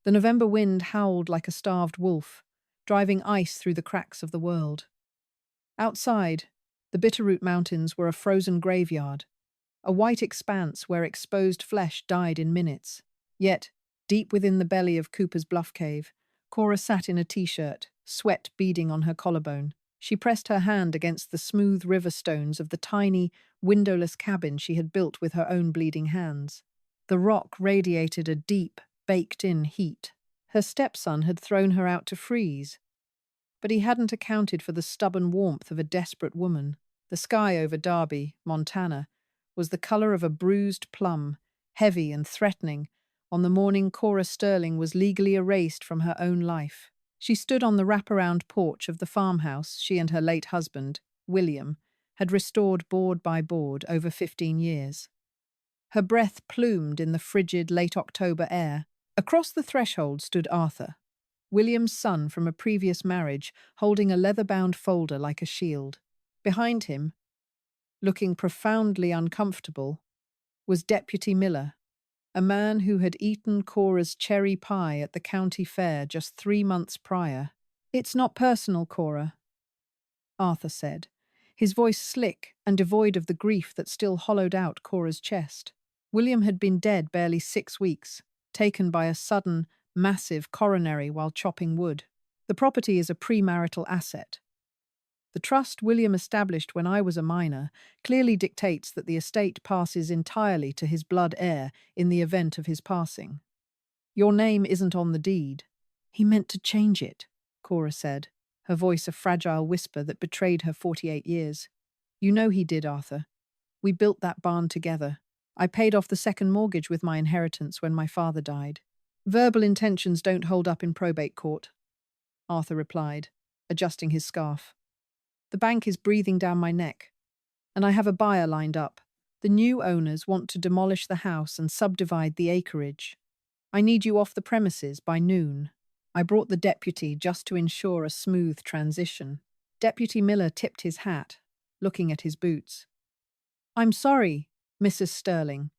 The November wind howled like a starved wolf, driving ice through the cracks of the world. Outside, the Bitterroot Mountains were a frozen graveyard, a white expanse where exposed flesh died in minutes. Yet, deep within the belly of Cooper's Bluff Cave, Cora sat in a t-shirt, sweat beading on her collarbone. She pressed her hand against the smooth river stones of the tiny, windowless cabin she had built with her own bleeding hands. The rock radiated a deep, baked-in heat. Her stepson had thrown her out to freeze, but he hadn't accounted for the stubborn warmth of a desperate woman. The sky over Darby, Montana, was the color of a bruised plum, heavy and threatening, on the morning Cora Sterling was legally erased from her own life. She stood on the wraparound porch of the farmhouse she and her late husband, William, had restored board by board over 15 years. Her breath plumed in the frigid late October air. Across the threshold stood Arthur, William's son from a previous marriage, holding a leather-bound folder like a shield. Behind him, looking profoundly uncomfortable, was Deputy Miller, a man who had eaten Cora's cherry pie at the county fair just 3 months prior. "It's not personal, Cora," Arthur said, his voice slick and devoid of the grief that still hollowed out Cora's chest. William had been dead barely 6 weeks, taken by a sudden, massive coronary while chopping wood. The property is a premarital asset. The trust William established when I was a minor clearly dictates that the estate passes entirely to his blood heir in the event of his passing. Your name isn't on the deed. He meant to change it, Cora said, her voice a fragile whisper that betrayed her 48 years. You know he did, Arthur. We built that barn together. I paid off the second mortgage with my inheritance when my father died. Verbal intentions don't hold up in probate court, Arthur replied, adjusting his scarf. The bank is breathing down my neck, and I have a buyer lined up. The new owners want to demolish the house and subdivide the acreage. I need you off the premises by noon. I brought the deputy just to ensure a smooth transition. Deputy Miller tipped his hat, looking at his boots. I'm sorry, Mrs. Sterling.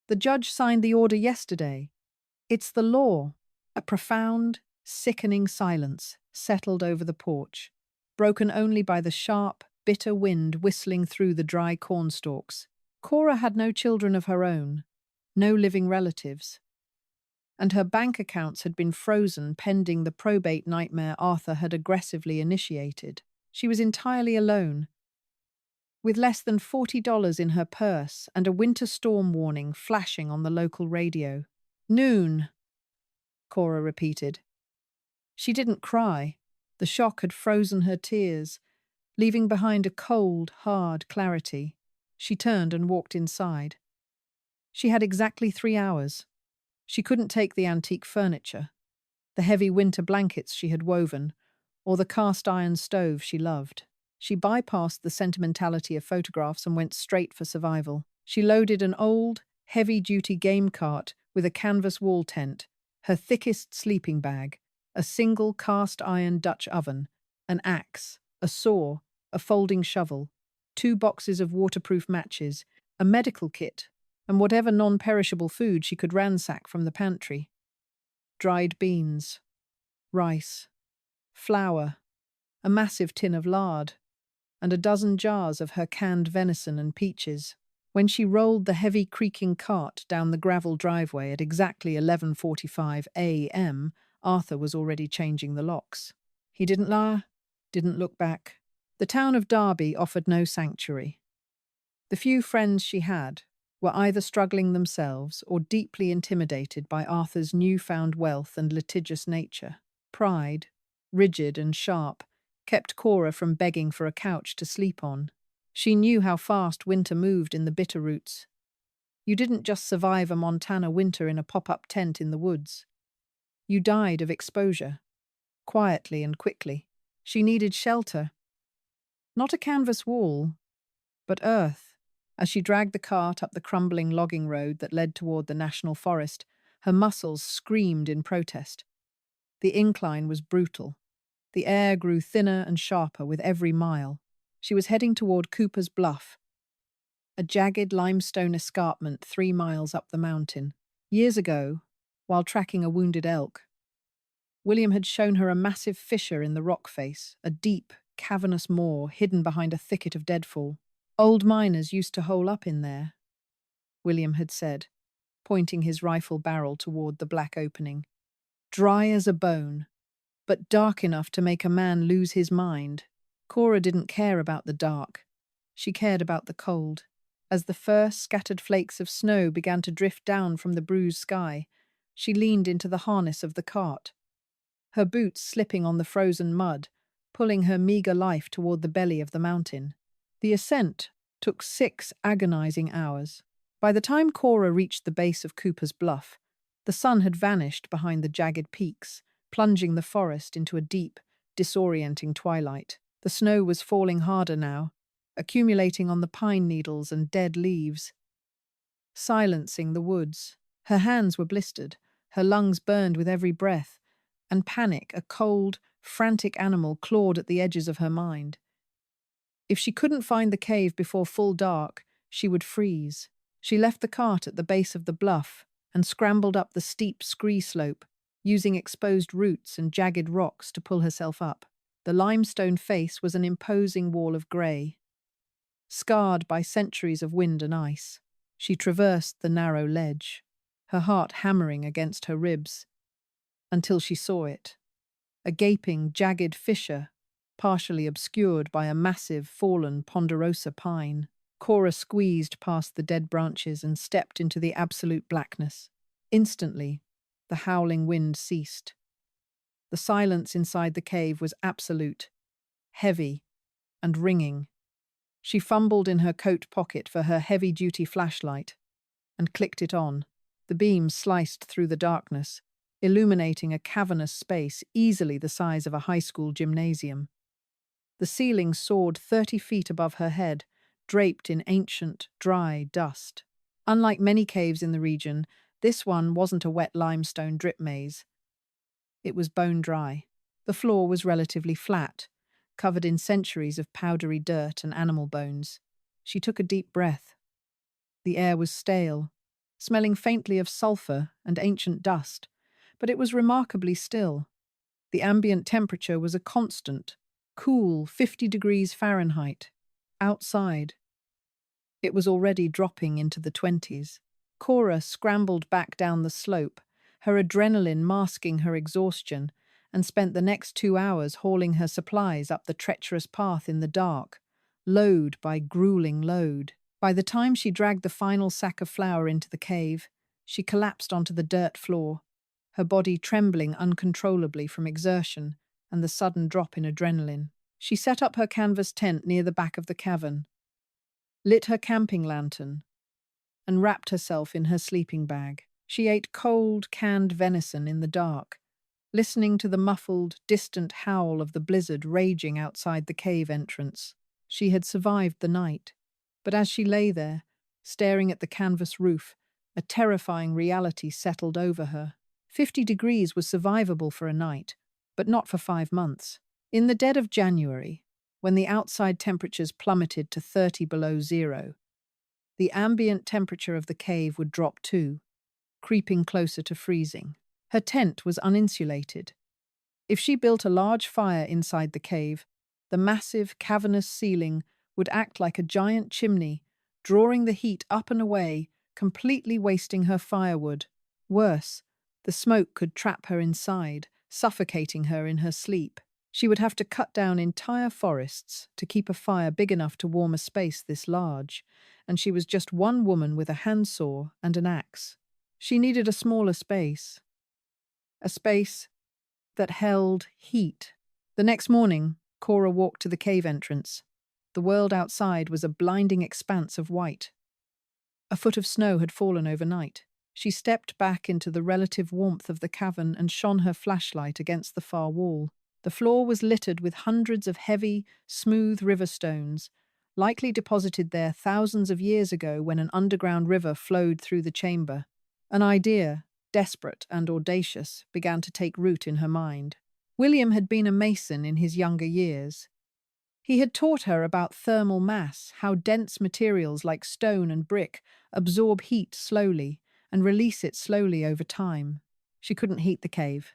The judge signed the order yesterday. It's the law. A profound, sickening silence settled over the porch, broken only by the sharp, bitter wind whistling through the dry cornstalks. Cora had no children of her own, no living relatives, and her bank accounts had been frozen pending the probate nightmare Arthur had aggressively initiated. She was entirely alone, with less than $40 in her purse and a winter storm warning flashing on the local radio. Noon, Cora repeated. She didn't cry. The shock had frozen her tears, leaving behind a cold, hard clarity. She turned and walked inside. She had exactly 3 hours. She couldn't take the antique furniture, the heavy winter blankets she had woven, or the cast-iron stove she loved. She bypassed the sentimentality of photographs and went straight for survival. She loaded an old, heavy-duty game cart with a canvas wall tent, her thickest sleeping bag, a single cast-iron Dutch oven, an axe, a saw, a folding shovel, 2 boxes of waterproof matches, a medical kit, and whatever non-perishable food she could ransack from the pantry. Dried beans, rice, flour, a massive tin of lard, and a dozen jars of her canned venison and peaches. When she rolled the heavy creaking cart down the gravel driveway at exactly 11:45 a.m., Arthur was already changing the locks. He didn't look back. The town of Darby offered no sanctuary. The few friends she had were either struggling themselves or deeply intimidated by Arthur's newfound wealth and litigious nature. Pride, rigid and sharp, kept Cora from begging for a couch to sleep on. She knew how fast winter moved in the Bitterroots. You didn't just survive a Montana winter in a pop-up tent in the woods. You died of exposure, quietly and quickly. She needed shelter. Not a canvas wall, but earth. As she dragged the cart up the crumbling logging road that led toward the national forest, her muscles screamed in protest. The incline was brutal. The air grew thinner and sharper with every mile. She was heading toward Cooper's Bluff, a jagged limestone escarpment 3 miles up the mountain. Years ago, while tracking a wounded elk, William had shown her a massive fissure in the rock face, a deep, cavernous maw hidden behind a thicket of deadfall. Old miners used to hole up in there, William had said, pointing his rifle barrel toward the black opening. Dry as a bone, but dark enough to make a man lose his mind. Cora didn't care about the dark. She cared about the cold. As the first scattered flakes of snow began to drift down from the bruised sky, she leaned into the harness of the cart, her boots slipping on the frozen mud, pulling her meager life toward the belly of the mountain. The ascent took 6 agonizing hours. By the time Cora reached the base of Cooper's Bluff, the sun had vanished behind the jagged peaks, plunging the forest into a deep, disorienting twilight. The snow was falling harder now, accumulating on the pine needles and dead leaves, silencing the woods. Her hands were blistered, her lungs burned with every breath, and panic, a cold, frantic animal, clawed at the edges of her mind. If she couldn't find the cave before full dark, she would freeze. She left the cart at the base of the bluff and scrambled up the steep scree slope, using exposed roots and jagged rocks to pull herself up. The limestone face was an imposing wall of grey, scarred by centuries of wind and ice. She traversed the narrow ledge, her heart hammering against her ribs, until she saw it. A gaping, jagged fissure, partially obscured by a massive, fallen ponderosa pine. Cora squeezed past the dead branches and stepped into the absolute blackness. Instantly, the howling wind ceased. The silence inside the cave was absolute, heavy, and ringing. She fumbled in her coat pocket for her heavy-duty flashlight and clicked it on. The beam sliced through the darkness, illuminating a cavernous space easily the size of a high school gymnasium. The ceiling soared 30 feet above her head, draped in ancient, dry dust. Unlike many caves in the region, this one wasn't a wet limestone drip maze. It was bone dry. The floor was relatively flat, covered in centuries of powdery dirt and animal bones. She took a deep breath. The air was stale, smelling faintly of sulfur and ancient dust, but it was remarkably still. The ambient temperature was a constant, cool 50 degrees Fahrenheit. Outside, it was already dropping into the 20s. Cora scrambled back down the slope, her adrenaline masking her exhaustion, and spent the next 2 hours hauling her supplies up the treacherous path in the dark, load by grueling load. By the time she dragged the final sack of flour into the cave, she collapsed onto the dirt floor, her body trembling uncontrollably from exertion and the sudden drop in adrenaline. She set up her canvas tent near the back of the cavern, lit her camping lantern, and wrapped herself in her sleeping bag. She ate cold, canned venison in the dark, listening to the muffled, distant howl of the blizzard raging outside the cave entrance. She had survived the night, but as she lay there, staring at the canvas roof, a terrifying reality settled over her. 50 degrees was survivable for a night, but not for 5 months. In the dead of January, when the outside temperatures plummeted to 30 below zero, the ambient temperature of the cave would drop too, creeping closer to freezing. Her tent was uninsulated. If she built a large fire inside the cave, the massive, cavernous ceiling would act like a giant chimney, drawing the heat up and away, completely wasting her firewood. Worse, the smoke could trap her inside, suffocating her in her sleep. She would have to cut down entire forests to keep a fire big enough to warm a space this large, and she was just one woman with a handsaw and an axe. She needed a smaller space, a space that held heat. The next morning, Cora walked to the cave entrance. The world outside was a blinding expanse of white. A foot of snow had fallen overnight. She stepped back into the relative warmth of the cavern and shone her flashlight against the far wall. The floor was littered with hundreds of heavy, smooth river stones, likely deposited there thousands of years ago when an underground river flowed through the chamber. An idea, desperate and audacious, began to take root in her mind. William had been a mason in his younger years. He had taught her about thermal mass, how dense materials like stone and brick absorb heat slowly and release it slowly over time. She couldn't heat the cave,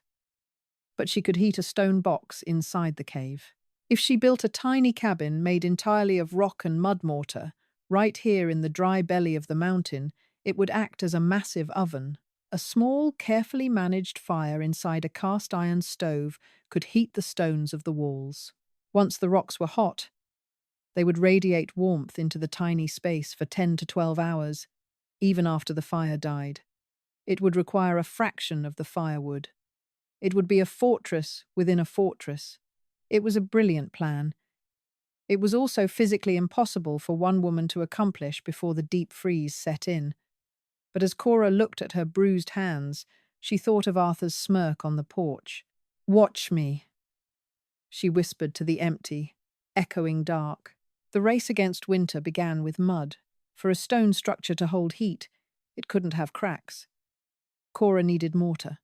but she could heat a stone box inside the cave. If she built a tiny cabin made entirely of rock and mud mortar, right here in the dry belly of the mountain, it would act as a massive oven. A small, carefully managed fire inside a cast iron stove could heat the stones of the walls. Once the rocks were hot, they would radiate warmth into the tiny space for 10 to 12 hours, even after the fire died. It would require a fraction of the firewood. It would be a fortress within a fortress. It was a brilliant plan. It was also physically impossible for one woman to accomplish before the deep freeze set in. But as Cora looked at her bruised hands, she thought of Arthur's smirk on the porch. "Watch me," she whispered to the empty, echoing dark. The race against winter began with mud. For a stone structure to hold heat, it couldn't have cracks. Cora needed mortar.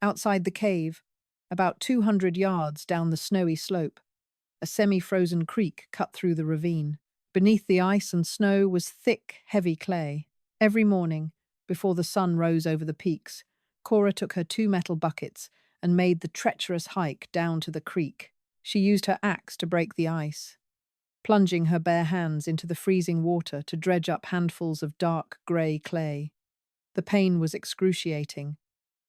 Outside the cave, about 200 yards down the snowy slope, a semi-frozen creek cut through the ravine. Beneath the ice and snow was thick, heavy clay. Every morning, before the sun rose over the peaks, Cora took her 2 metal buckets and made the treacherous hike down to the creek. She used her axe to break the ice, plunging her bare hands into the freezing water to dredge up handfuls of dark grey clay. The pain was excruciating,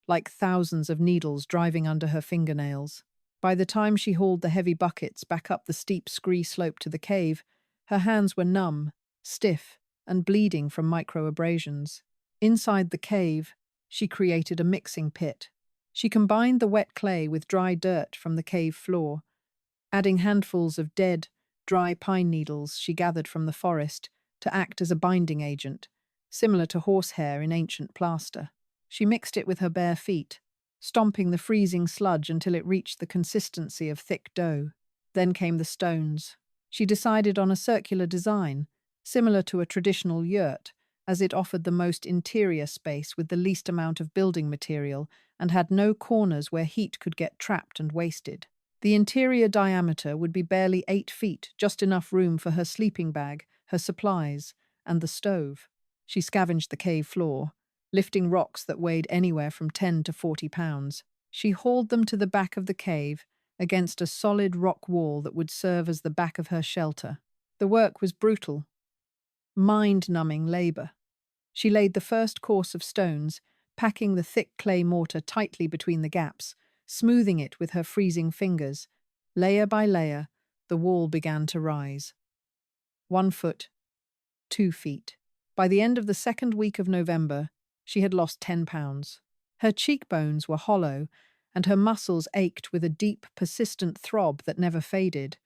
like thousands of needles driving under her fingernails. By the time she hauled the heavy buckets back up the steep scree slope to the cave, her hands were numb, stiff, and bleeding from microabrasions. Inside the cave, she created a mixing pit. She combined the wet clay with dry dirt from the cave floor, adding handfuls of dead, dry pine needles she gathered from the forest to act as a binding agent, similar to horsehair in ancient plaster. She mixed it with her bare feet, stomping the freezing sludge until it reached the consistency of thick dough. Then came the stones. She decided on a circular design, similar to a traditional yurt, as it offered the most interior space with the least amount of building material and had no corners where heat could get trapped and wasted. The interior diameter would be barely 8 feet, just enough room for her sleeping bag, her supplies, and the stove. She scavenged the cave floor, lifting rocks that weighed anywhere from 10 to 40 pounds. She hauled them to the back of the cave, against a solid rock wall that would serve as the back of her shelter. The work was brutal, mind-numbing labor. She laid the first course of stones, packing the thick clay mortar tightly between the gaps, smoothing it with her freezing fingers. Layer by layer, the wall began to rise. 1 foot, 2 feet. By the end of the second week of November, she had lost 10 pounds. Her cheekbones were hollow, and her muscles ached with a deep, persistent throb that never faded.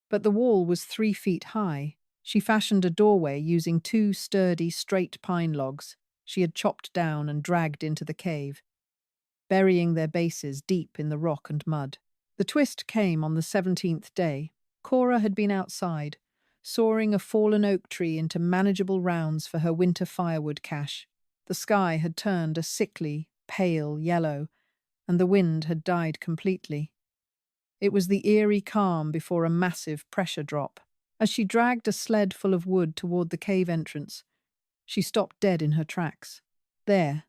But the wall was 3 feet high. She fashioned a doorway using 2 sturdy, straight pine logs she had chopped down and dragged into the cave, burying their bases deep in the rock and mud. The twist came on the 17th day. Cora had been outside, sawing a fallen oak tree into manageable rounds for her winter firewood cache. The sky had turned a sickly, pale yellow, and the wind had died completely. It was the eerie calm before a massive pressure drop. As she dragged a sled full of wood toward the cave entrance, she stopped dead in her tracks. There,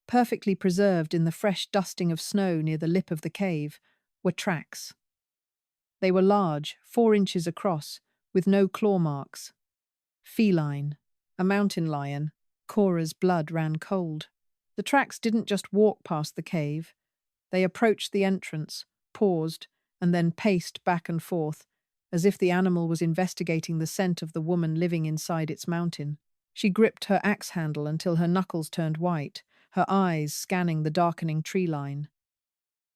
perfectly preserved in the fresh dusting of snow near the lip of the cave, were tracks. They were large, 4 inches across, with no claw marks. Feline, a mountain lion. Cora's blood ran cold. The tracks didn't just walk past the cave. They approached the entrance, paused, and then paced back and forth, as if the animal was investigating the scent of the woman living inside its mountain. She gripped her axe handle until her knuckles turned white, her eyes scanning the darkening tree line.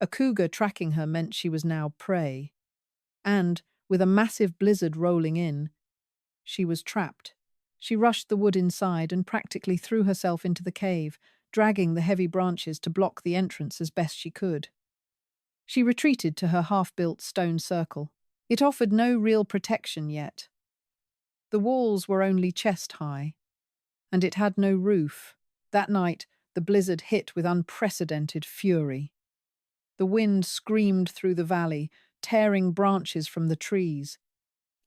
A cougar tracking her meant she was now prey. And, with a massive blizzard rolling in, she was trapped. She rushed the wood inside and practically threw herself into the cave, dragging the heavy branches to block the entrance as best she could. She retreated to her half-built stone circle. It offered no real protection yet. The walls were only chest-high, and it had no roof. That night, the blizzard hit with unprecedented fury. The wind screamed through the valley, tearing branches from the trees.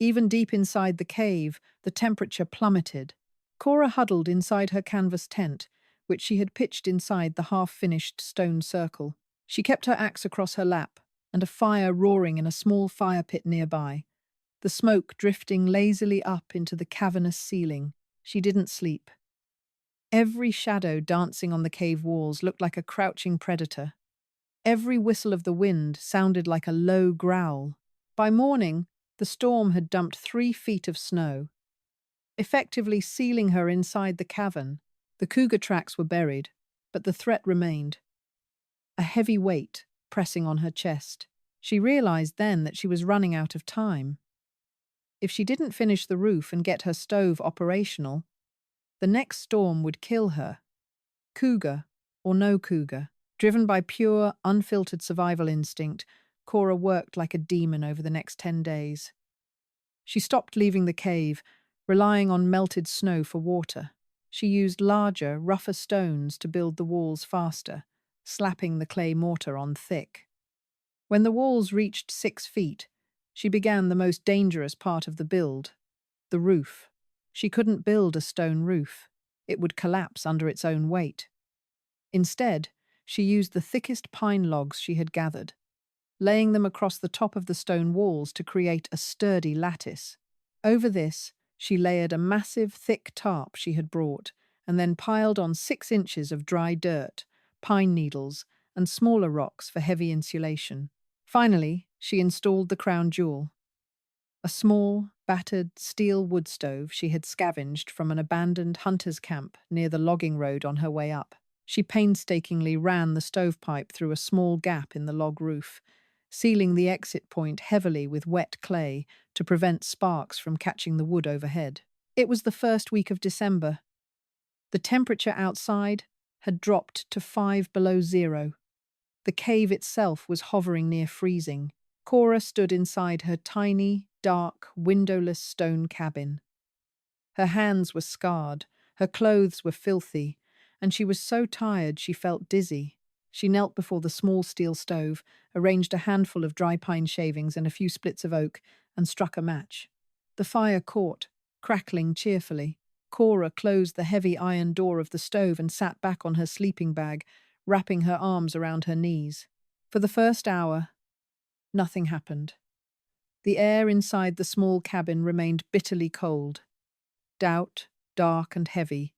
Even deep inside the cave, the temperature plummeted. Cora huddled inside her canvas tent, which she had pitched inside the half-finished stone circle. She kept her axe across her lap, and a fire roaring in a small fire pit nearby, the smoke drifting lazily up into the cavernous ceiling. She didn't sleep. Every shadow dancing on the cave walls looked like a crouching predator. Every whistle of the wind sounded like a low growl. By morning, the storm had dumped 3 feet of snow, effectively sealing her inside the cavern. The cougar tracks were buried, but the threat remained, a heavy weight pressing on her chest. She realized then that she was running out of time. If she didn't finish the roof and get her stove operational, the next storm would kill her. Cougar or no cougar, driven by pure, unfiltered survival instinct, Cora worked like a demon over the next 10 days. She stopped leaving the cave, relying on melted snow for water. She used larger, rougher stones to build the walls faster, slapping the clay mortar on thick. When the walls reached 6 feet, she began the most dangerous part of the build, the roof. She couldn't build a stone roof. It would collapse under its own weight. Instead, she used the thickest pine logs she had gathered, laying them across the top of the stone walls to create a sturdy lattice. Over this, she layered a massive, thick tarp she had brought, and then piled on 6 inches of dry dirt, pine needles, and smaller rocks for heavy insulation. Finally, she installed the crown jewel, a small, battered steel wood stove she had scavenged from an abandoned hunter's camp near the logging road on her way up. She painstakingly ran the stovepipe through a small gap in the log roof, sealing the exit point heavily with wet clay to prevent sparks from catching the wood overhead. It was the first week of December. The temperature outside had dropped to 5 below zero. The cave itself was hovering near freezing. Cora stood inside her tiny, dark, windowless stone cabin. Her hands were scarred, her clothes were filthy, and she was so tired she felt dizzy. She knelt before the small steel stove, arranged a handful of dry pine shavings and a few splits of oak, and struck a match. The fire caught, crackling cheerfully. Cora closed the heavy iron door of the stove and sat back on her sleeping bag, wrapping her arms around her knees. For the first hour, nothing happened. The air inside the small cabin remained bitterly cold. Doubt, dark and heavy,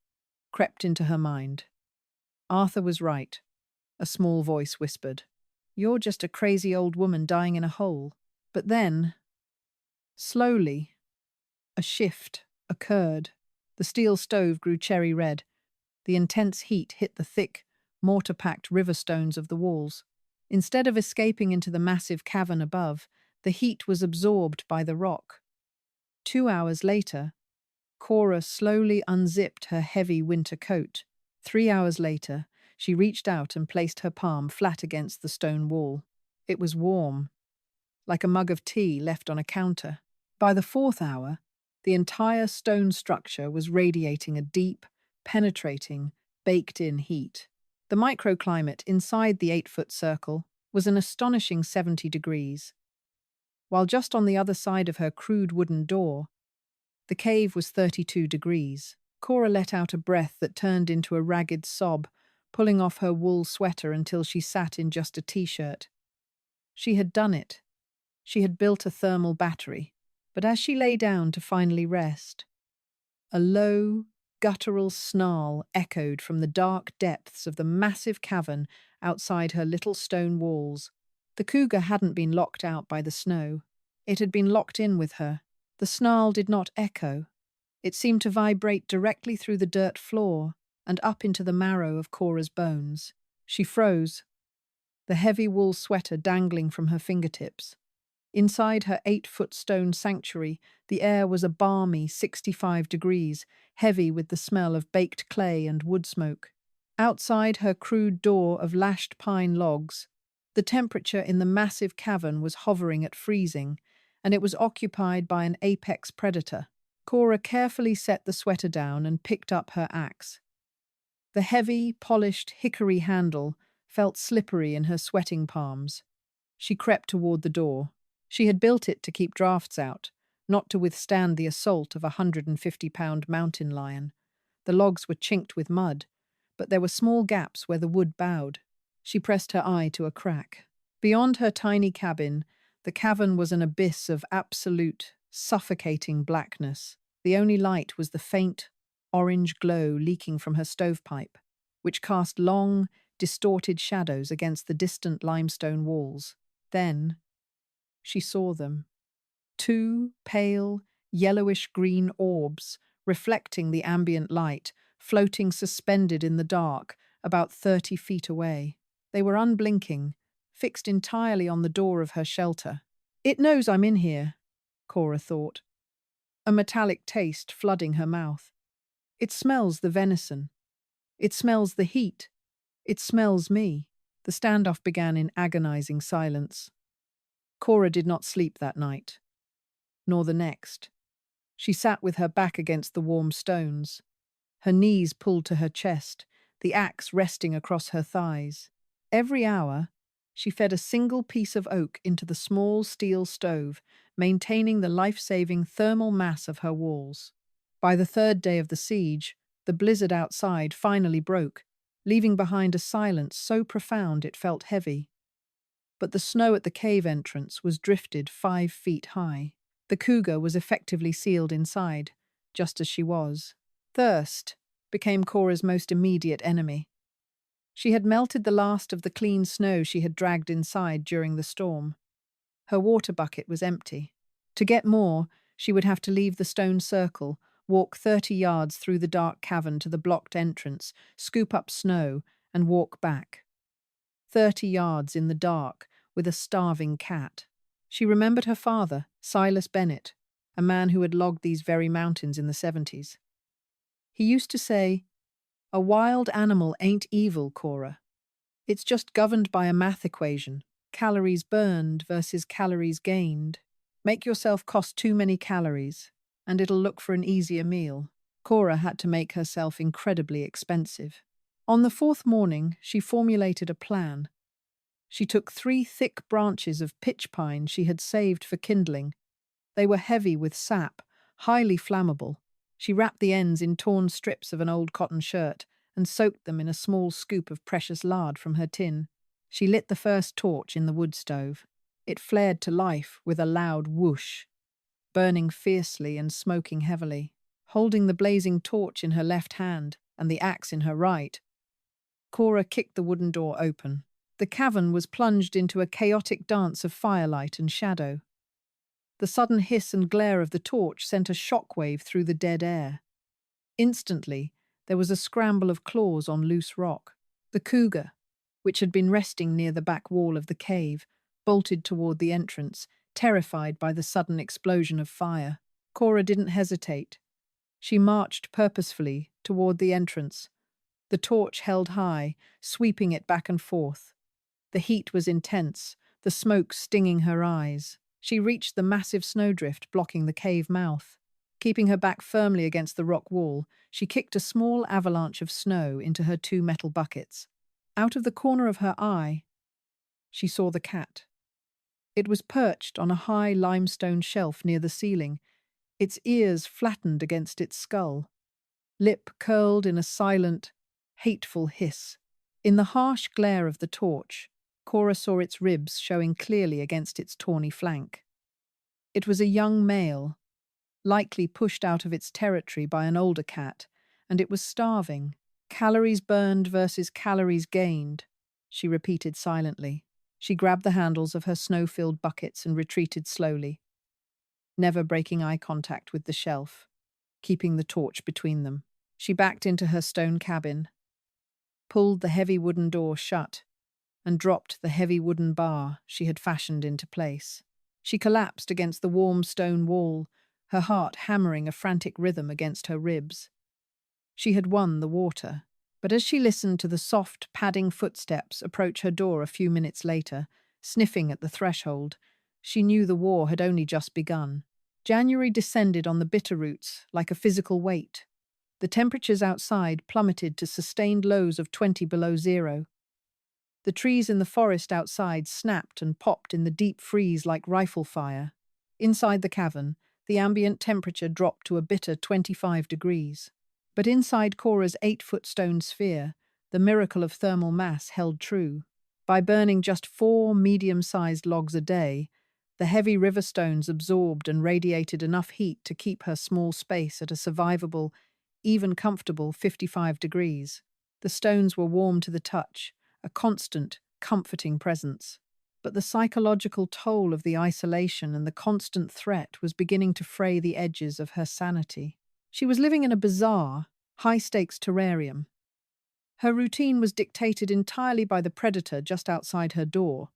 crept into her mind. Arthur was right, a small voice whispered. You're just a crazy old woman dying in a hole. But then, slowly, a shift occurred. The steel stove grew cherry red. The intense heat hit the thick, mortar-packed river stones of the walls. Instead of escaping into the massive cavern above, the heat was absorbed by the rock. 2 hours later, Cora slowly unzipped her heavy winter coat. 3 hours later, she reached out and placed her palm flat against the stone wall. It was warm, like a mug of tea left on a counter. By the 4th hour, the entire stone structure was radiating a deep, penetrating, baked-in heat. The microclimate inside the 8-foot circle was an astonishing 70 degrees, while just on the other side of her crude wooden door, the cave was 32 degrees. Cora let out a breath that turned into a ragged sob, pulling off her wool sweater until she sat in just a t-shirt. She had done it. She had built a thermal battery. But as she lay down to finally rest, a low, guttural snarl echoed from the dark depths of the massive cavern outside her little stone walls. The cougar hadn't been locked out by the snow. It had been locked in with her. The snarl did not echo. It seemed to vibrate directly through the dirt floor and up into the marrow of Cora's bones. She froze, the heavy wool sweater dangling from her fingertips. Inside her 8-foot stone sanctuary, the air was a balmy 65 degrees, heavy with the smell of baked clay and wood smoke. Outside her crude door of lashed pine logs, the temperature in the massive cavern was hovering at freezing, and it was occupied by an apex predator. Cora carefully set the sweater down and picked up her axe. The heavy, polished hickory handle felt slippery in her sweating palms. She crept toward the door. She had built it to keep drafts out, not to withstand the assault of a 150-pound mountain lion. The logs were chinked with mud, but there were small gaps where the wood bowed. She pressed her eye to a crack. Beyond her tiny cabin, the cavern was an abyss of absolute, suffocating blackness. The only light was the faint, orange glow leaking from her stovepipe, which cast long, distorted shadows against the distant limestone walls. Then she saw them. Two pale, yellowish-green orbs, reflecting the ambient light, floating suspended in the dark, about 30 feet away. They were unblinking, fixed entirely on the door of her shelter. "It knows I'm in here," Cora thought, a metallic taste flooding her mouth. "It smells the venison. It smells the heat. It smells me." The standoff began in agonizing silence. Cora did not sleep that night, nor the next. She sat with her back against the warm stones, her knees pulled to her chest, the axe resting across her thighs. Every hour, she fed a single piece of oak into the small steel stove, maintaining the life-saving thermal mass of her walls. By the third day of the siege, the blizzard outside finally broke, leaving behind a silence so profound it felt heavy. But the snow at the cave entrance was drifted 5 feet high. The cougar was effectively sealed inside, just as she was. Thirst became Cora's most immediate enemy. She had melted the last of the clean snow she had dragged inside during the storm. Her water bucket was empty. To get more, she would have to leave the stone circle, walk 30 yards through the dark cavern to the blocked entrance, scoop up snow, and walk back. 30 yards in the dark, with a starving cat. She remembered her father, Silas Bennett, a man who had logged these very mountains in the 70s. He used to say, "A wild animal ain't evil, Cora. It's just governed by a math equation. Calories burned versus calories gained. Make yourself cost too many calories, and it'll look for an easier meal." Cora had to make herself incredibly expensive. On the fourth morning, she formulated a plan. She took 3 thick branches of pitch pine she had saved for kindling. They were heavy with sap, highly flammable. She wrapped the ends in torn strips of an old cotton shirt and soaked them in a small scoop of precious lard from her tin. She lit the first torch in the wood stove. It flared to life with a loud whoosh, burning fiercely and smoking heavily. Holding the blazing torch in her left hand and the axe in her right, Cora kicked the wooden door open. The cavern was plunged into a chaotic dance of firelight and shadow. The sudden hiss and glare of the torch sent a shockwave through the dead air. Instantly, there was a scramble of claws on loose rock. The cougar, which had been resting near the back wall of the cave, bolted toward the entrance, terrified by the sudden explosion of fire. Cora didn't hesitate. She marched purposefully toward the entrance, the torch held high, sweeping it back and forth. The heat was intense, the smoke stinging her eyes. She reached the massive snowdrift blocking the cave mouth. Keeping her back firmly against the rock wall, she kicked a small avalanche of snow into her 2 metal buckets. Out of the corner of her eye, she saw the cat. It was perched on a high limestone shelf near the ceiling, its ears flattened against its skull, lip curled in a silent, hateful hiss. In the harsh glare of the torch, Cora saw its ribs showing clearly against its tawny flank. It was a young male, likely pushed out of its territory by an older cat, and it was starving. "Calories burned versus calories gained," she repeated silently. She grabbed the handles of her snow-filled buckets and retreated slowly, never breaking eye contact with the shelf, keeping the torch between them. She backed into her stone cabin, pulled the heavy wooden door shut, and dropped the heavy wooden bar she had fashioned into place. She collapsed against the warm stone wall, her heart hammering a frantic rhythm against her ribs. She had won the water, but as she listened to the soft, padding footsteps approach her door a few minutes later, sniffing at the threshold, she knew the war had only just begun. January descended on the Bitterroots like a physical weight. The temperatures outside plummeted to sustained lows of 20 below zero. The trees in the forest outside snapped and popped in the deep freeze like rifle fire. Inside the cavern, the ambient temperature dropped to a bitter 25 degrees. But inside Cora's 8-foot stone sphere, the miracle of thermal mass held true. By burning just 4 medium-sized logs a day, the heavy river stones absorbed and radiated enough heat to keep her small space at a survivable, even comfortable 55 degrees. The stones were warm to the touch, a constant, comforting presence. But the psychological toll of the isolation and the constant threat was beginning to fray the edges of her sanity. She was living in a bizarre, high-stakes terrarium. Her routine was dictated entirely by the predator just outside her door.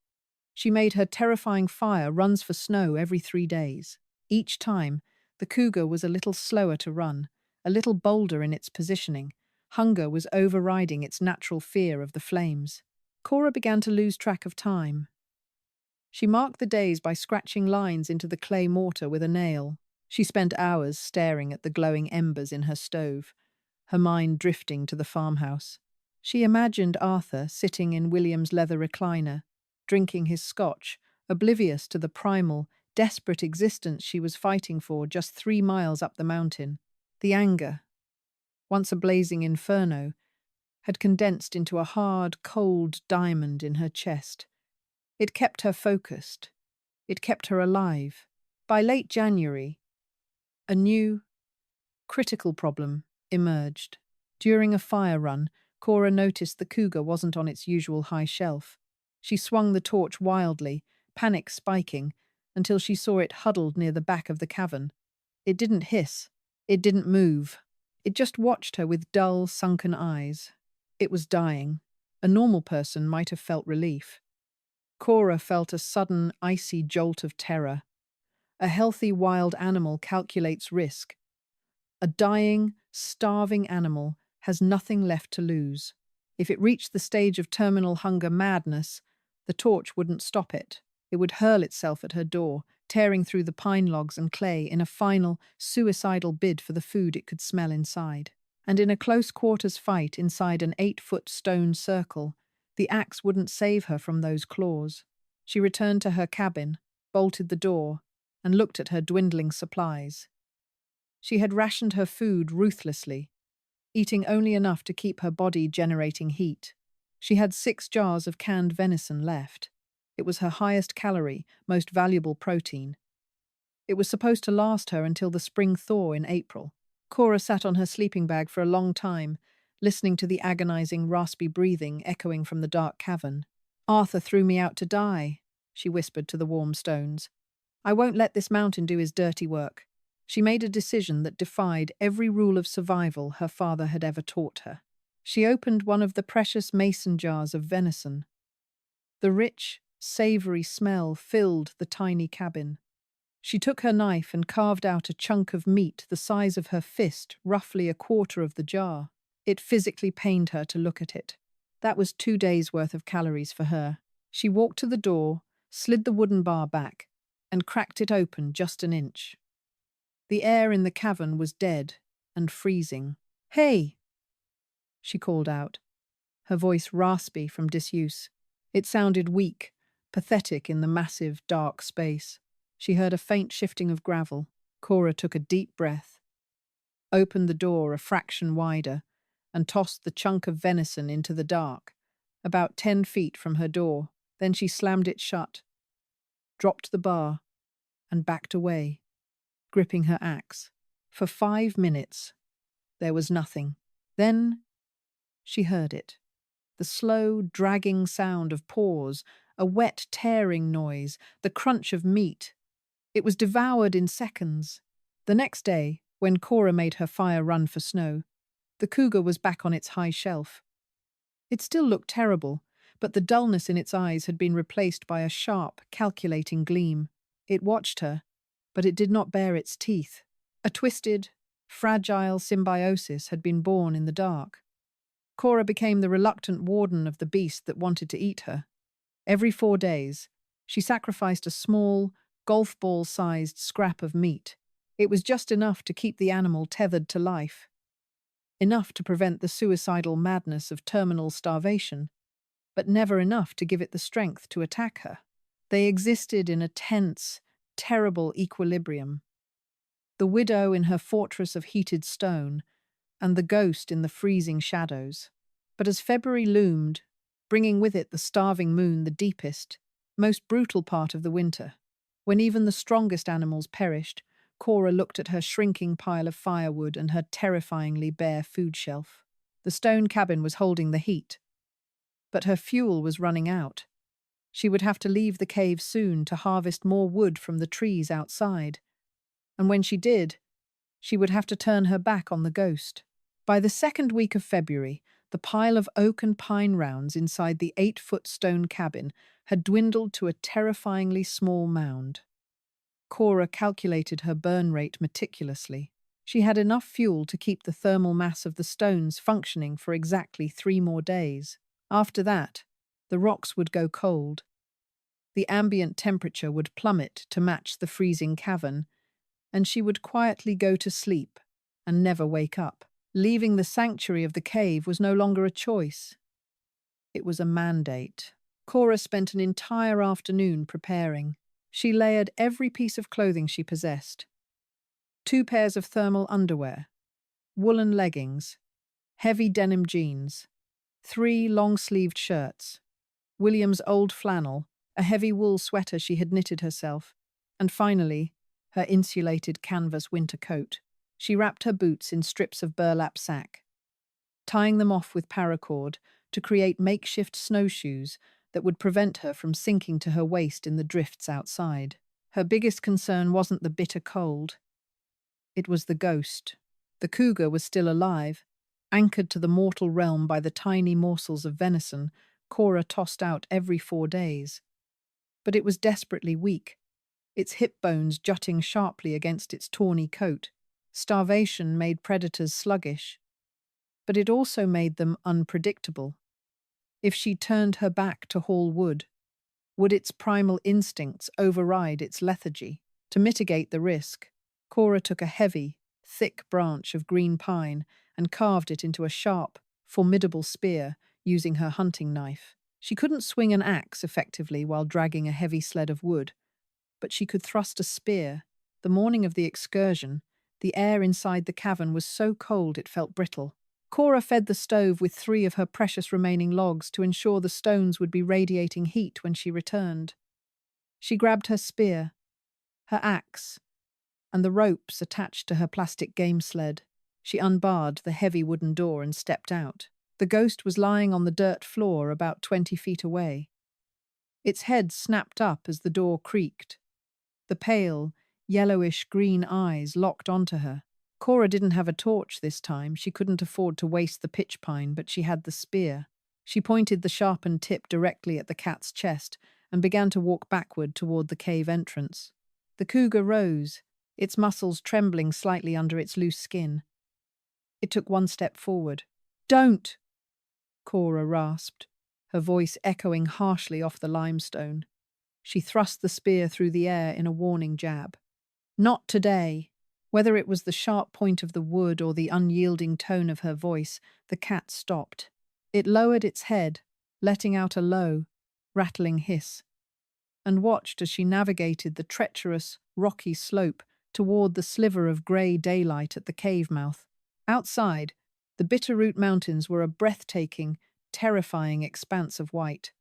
She made her terrifying fire runs for snow every 3 days. Each time, the cougar was a little slower to run, a little bolder in its positioning. Hunger was overriding its natural fear of the flames. Cora began to lose track of time. She marked the days by scratching lines into the clay mortar with a nail. She spent hours staring at the glowing embers in her stove, her mind drifting to the farmhouse. She imagined Arthur sitting in William's leather recliner, drinking his scotch, oblivious to the primal, desperate existence she was fighting for just 3 miles up the mountain. The anger, once a blazing inferno, had condensed into a hard, cold diamond in her chest. It kept her focused. It kept her alive. By late January, a new, critical problem emerged. During a fire run, Cora noticed the cougar wasn't on its usual high shelf. She swung the torch wildly, panic spiking, until she saw it huddled near the back of the cavern. It didn't hiss. It didn't move. It just watched her with dull, sunken eyes. It was dying. A normal person might have felt relief. Cora felt a sudden, icy jolt of terror. A healthy wild animal calculates risk. A dying, starving animal has nothing left to lose. If it reached the stage of terminal hunger madness, the torch wouldn't stop it. It would hurl itself at her door, tearing through the pine logs and clay in a final, suicidal bid for the food it could smell inside. And in a close-quarters fight inside an 8-foot stone circle, the axe wouldn't save her from those claws. She returned to her cabin, bolted the door, and looked at her dwindling supplies. She had rationed her food ruthlessly, eating only enough to keep her body generating heat. She had 6 jars of canned venison left. It was her highest calorie, most valuable protein. It was supposed to last her until the spring thaw in April. Cora sat on her sleeping bag for a long time, listening to the agonizing, raspy breathing echoing from the dark cavern. "Arthur threw me out to die," she whispered to the warm stones. "I won't let this mountain do his dirty work." She made a decision that defied every rule of survival her father had ever taught her. She opened one of the precious mason jars of venison. The rich, savory smell filled the tiny cabin. She took her knife and carved out a chunk of meat the size of her fist, roughly a quarter of the jar. It physically pained her to look at it. That was 2 days' worth of calories for her. She walked to the door, slid the wooden bar back, and cracked it open just an inch. The air in the cavern was dead and freezing. "Hey!" she called out, her voice raspy from disuse. It sounded weak, pathetic in the massive, dark space. She heard a faint shifting of gravel. Cora took a deep breath, opened the door a fraction wider, and tossed the chunk of venison into the dark, about 10 feet from her door. Then she slammed it shut, dropped the bar, and backed away, gripping her axe. For 5 minutes, there was nothing. Then she heard it. The slow, dragging sound of paws, a wet, tearing noise, the crunch of meat. It was devoured in seconds. The next day, when Cora made her fire run for snow, the cougar was back on its high shelf. It still looked terrible, but the dullness in its eyes had been replaced by a sharp, calculating gleam. It watched her, but it did not bare its teeth. A twisted, fragile symbiosis had been born in the dark. Cora became the reluctant warden of the beast that wanted to eat her. Every 4 days, she sacrificed a small, golf ball-sized scrap of meat. It was just enough to keep the animal tethered to life, enough to prevent the suicidal madness of terminal starvation, but never enough to give it the strength to attack her. They existed in a tense, terrible equilibrium. The widow in her fortress of heated stone, and the ghost in the freezing shadows. But as February loomed, bringing with it the starving moon, the deepest, most brutal part of the winter. When even the strongest animals perished, Cora looked at her shrinking pile of firewood and her terrifyingly bare food shelf. The stone cabin was holding the heat, but her fuel was running out. She would have to leave the cave soon to harvest more wood from the trees outside. And when she did, she would have to turn her back on the ghost. By the second week of February, the pile of oak and pine rounds inside the 8-foot stone cabin had dwindled to a terrifyingly small mound. Cora calculated her burn rate meticulously. She had enough fuel to keep the thermal mass of the stones functioning for exactly 3 more days. After that, the rocks would go cold. The ambient temperature would plummet to match the freezing cavern, and she would quietly go to sleep and never wake up. Leaving the sanctuary of the cave was no longer a choice. It was a mandate. Cora spent an entire afternoon preparing. She layered every piece of clothing she possessed. 2 pairs of thermal underwear, woolen leggings, heavy denim jeans, 3 long-sleeved shirts, William's old flannel, a heavy wool sweater she had knitted herself, and finally, her insulated canvas winter coat. She wrapped her boots in strips of burlap sack, tying them off with paracord to create makeshift snowshoes that would prevent her from sinking to her waist in the drifts outside. Her biggest concern wasn't the bitter cold. It was the ghost. The cougar was still alive, anchored to the mortal realm by the tiny morsels of venison Cora tossed out every 4 days. But it was desperately weak, its hip bones jutting sharply against its tawny coat. Starvation made predators sluggish, but it also made them unpredictable. If she turned her back to haul wood, would its primal instincts override its lethargy? To mitigate the risk, Cora took a heavy, thick branch of green pine and carved it into a sharp, formidable spear using her hunting knife. She couldn't swing an axe effectively while dragging a heavy sled of wood, but she could thrust a spear. The morning of the excursion, the air inside the cavern was so cold it felt brittle. Cora fed the stove with 3 of her precious remaining logs to ensure the stones would be radiating heat when she returned. She grabbed her spear, her axe, and the ropes attached to her plastic game sled. She unbarred the heavy wooden door and stepped out. The ghost was lying on the dirt floor about 20 feet away. Its head snapped up as the door creaked. The pale, yellowish-green eyes locked onto her. Cora didn't have a torch this time. She couldn't afford to waste the pitch pine, but she had the spear. She pointed the sharpened tip directly at the cat's chest and began to walk backward toward the cave entrance. The cougar rose, its muscles trembling slightly under its loose skin. It took 1 step forward. "Don't!" Cora rasped, her voice echoing harshly off the limestone. She thrust the spear through the air in a warning jab. "Not today." Whether it was the sharp point of the wood or the unyielding tone of her voice, the cat stopped. It lowered its head, letting out a low, rattling hiss, and watched as she navigated the treacherous, rocky slope toward the sliver of grey daylight at the cave mouth. Outside, the Bitterroot Mountains were a breathtaking, terrifying expanse of white.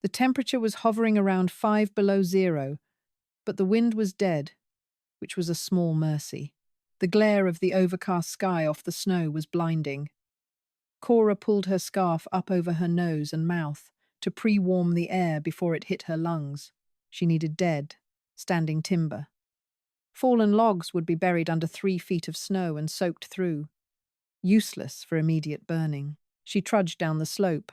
The temperature was hovering around 5 below zero, but the wind was dead, which was a small mercy. The glare of the overcast sky off the snow was blinding. Cora pulled her scarf up over her nose and mouth to pre-warm the air before it hit her lungs. She needed dead, standing timber. Fallen logs would be buried under 3 feet of snow and soaked through, useless for immediate burning. She trudged down the slope,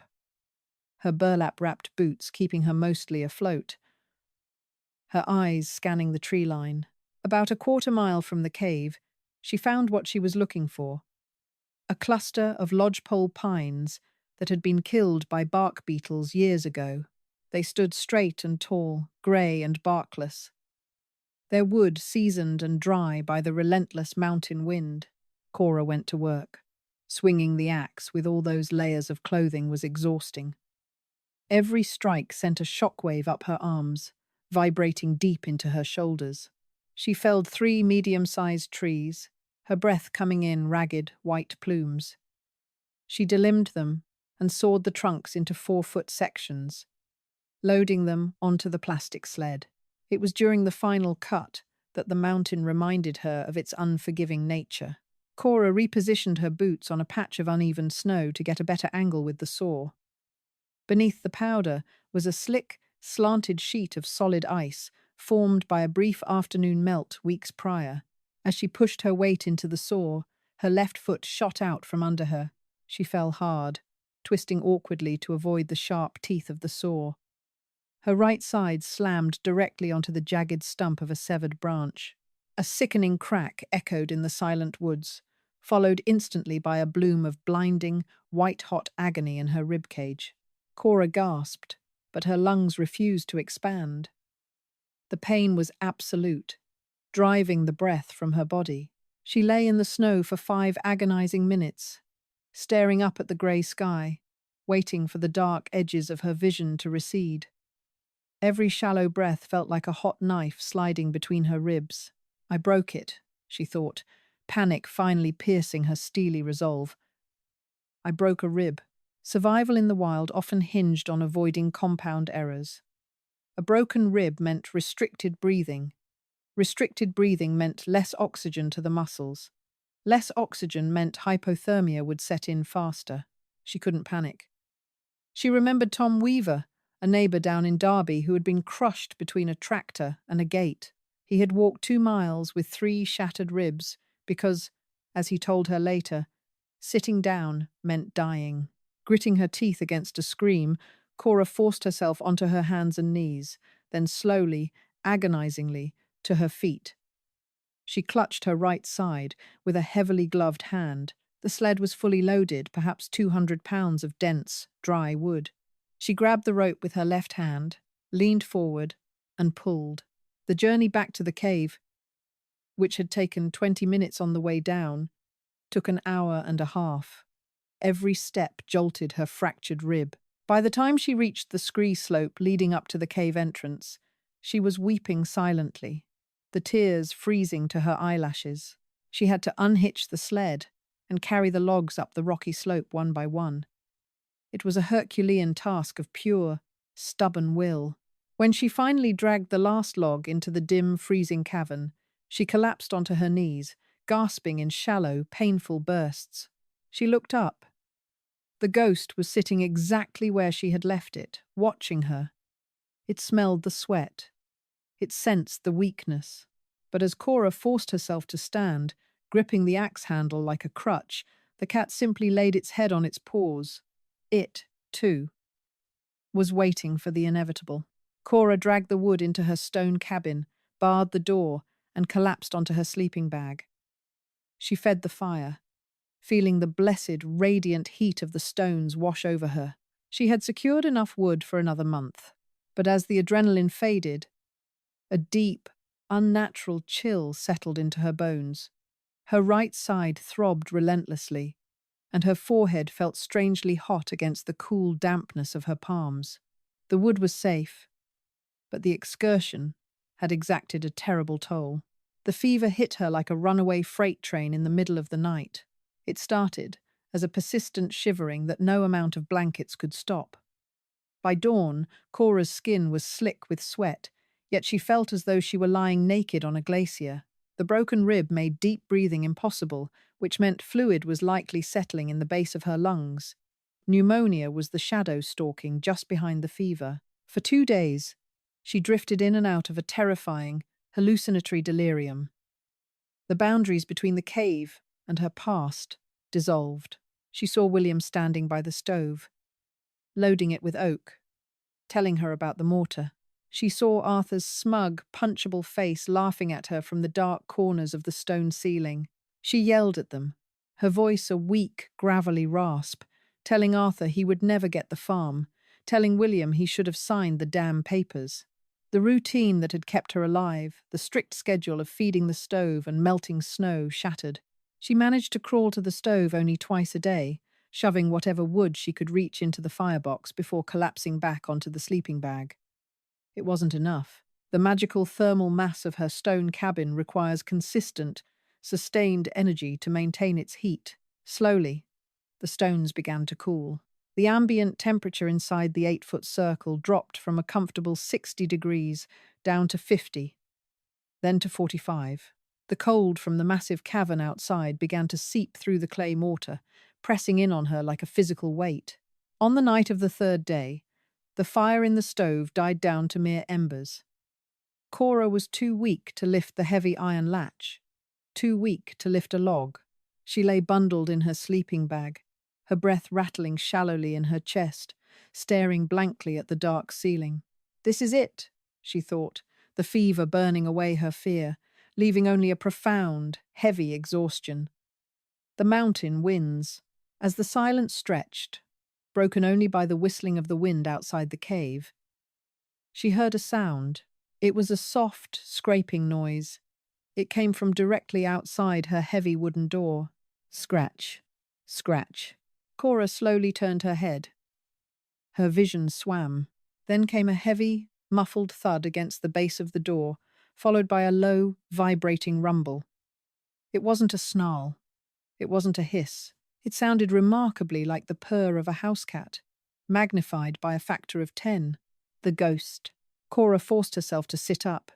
her burlap-wrapped boots keeping her mostly afloat, her eyes scanning the tree line. About a 1/4 mile from the cave, she found what she was looking for: a cluster of lodgepole pines that had been killed by bark beetles years ago. They stood straight and tall, grey and barkless, their wood seasoned and dry by the relentless mountain wind. Cora went to work. Swinging the axe with all those layers of clothing was exhausting. Every strike sent a shockwave up her arms, vibrating deep into her shoulders. She felled 3 medium-sized trees, her breath coming in ragged, white plumes. She delimbed them, and sawed the trunks into 4-foot sections, loading them onto the plastic sled. It was during the final cut that the mountain reminded her of its unforgiving nature. Cora repositioned her boots on a patch of uneven snow to get a better angle with the saw. Beneath the powder was a slick, slanted sheet of solid ice formed by a brief afternoon melt weeks prior. As she pushed her weight into the saw, her left foot shot out from under her. She fell hard, twisting awkwardly to avoid the sharp teeth of the saw. Her right side slammed directly onto the jagged stump of a severed branch. A sickening crack echoed in the silent woods, followed instantly by a bloom of blinding, white-hot agony in her ribcage. Cora gasped, but her lungs refused to expand. The pain was absolute, driving the breath from her body. She lay in the snow for 5 agonizing minutes, staring up at the grey sky, waiting for the dark edges of her vision to recede. Every shallow breath felt like a hot knife sliding between her ribs. I broke it, she thought, panic finally piercing her steely resolve. I broke a rib. Survival in the wild often hinged on avoiding compound errors. A broken rib meant restricted breathing. Restricted breathing meant less oxygen to the muscles. Less oxygen meant hypothermia would set in faster. She couldn't panic. She remembered Tom Weaver, a neighbour down in Derby who had been crushed between a tractor and a gate. He had walked 2 miles with 3 shattered ribs because, as he told her later, sitting down meant dying. Gritting her teeth against a scream, Cora forced herself onto her hands and knees, then slowly, agonizingly, to her feet. She clutched her right side with a heavily gloved hand. The sled was fully loaded, perhaps 200 pounds of dense, dry wood. She grabbed the rope with her left hand, leaned forward, and pulled. The journey back to the cave, which had taken 20 minutes on the way down, took an hour and a half. Every step jolted her fractured rib. By the time she reached the scree slope leading up to the cave entrance, she was weeping silently, the tears freezing to her eyelashes. She had to unhitch the sled and carry the logs up the rocky slope one by one. It was a Herculean task of pure, stubborn will. When she finally dragged the last log into the dim, freezing cavern, she collapsed onto her knees, gasping in shallow, painful bursts. She looked up. The ghost was sitting exactly where she had left it, watching her. It smelled the sweat. It sensed the weakness. But as Cora forced herself to stand, gripping the axe handle like a crutch, the cat simply laid its head on its paws. It, too, was waiting for the inevitable. Cora dragged the wood into her stone cabin, barred the door, and collapsed onto her sleeping bag. She fed the fire, feeling the blessed, radiant heat of the stones wash over her. She had secured enough wood for another month, but as the adrenaline faded, a deep, unnatural chill settled into her bones. Her right side throbbed relentlessly, and her forehead felt strangely hot against the cool dampness of her palms. The wood was safe, but the excursion had exacted a terrible toll. The fever hit her like a runaway freight train in the middle of the night. It started as a persistent shivering that no amount of blankets could stop. By dawn, Cora's skin was slick with sweat, yet she felt as though she were lying naked on a glacier. The broken rib made deep breathing impossible, which meant fluid was likely settling in the base of her lungs. Pneumonia was the shadow stalking just behind the fever. For 2 days, she drifted in and out of a terrifying, hallucinatory delirium. The boundaries between the cave and her past dissolved. She saw William standing by the stove, loading it with oak, telling her about the mortar. She saw Arthur's smug, punchable face laughing at her from the dark corners of the stone ceiling. She yelled at them, her voice a weak, gravelly rasp, telling Arthur he would never get the farm, telling William he should have signed the damn papers. The routine that had kept her alive, the strict schedule of feeding the stove and melting snow, shattered. She managed to crawl to the stove only twice a day, shoving whatever wood she could reach into the firebox before collapsing back onto the sleeping bag. It wasn't enough. The magical thermal mass of her stone cabin requires consistent, sustained energy to maintain its heat. Slowly, the stones began to cool. The ambient temperature inside the 8-foot circle dropped from a comfortable 60 degrees down to 50, then to 45. The cold from the massive cavern outside began to seep through the clay mortar, pressing in on her like a physical weight. On the night of the third day, the fire in the stove died down to mere embers. Cora was too weak to lift the heavy iron latch, too weak to lift a log. She lay bundled in her sleeping bag, her breath rattling shallowly in her chest, staring blankly at the dark ceiling. This is it, she thought, the fever burning away her fear, leaving only a profound, heavy exhaustion. The mountain winds. As the silence stretched, broken only by the whistling of the wind outside the cave, she heard a sound. It was a soft, scraping noise. It came from directly outside her heavy wooden door. Scratch, scratch. Cora slowly turned her head. Her vision swam. Then came a heavy, muffled thud against the base of the door, followed by a low, vibrating rumble. It wasn't a snarl. It wasn't a hiss. It sounded remarkably like the purr of a house cat, magnified by a factor of 10. The ghost. Cora forced herself to sit up,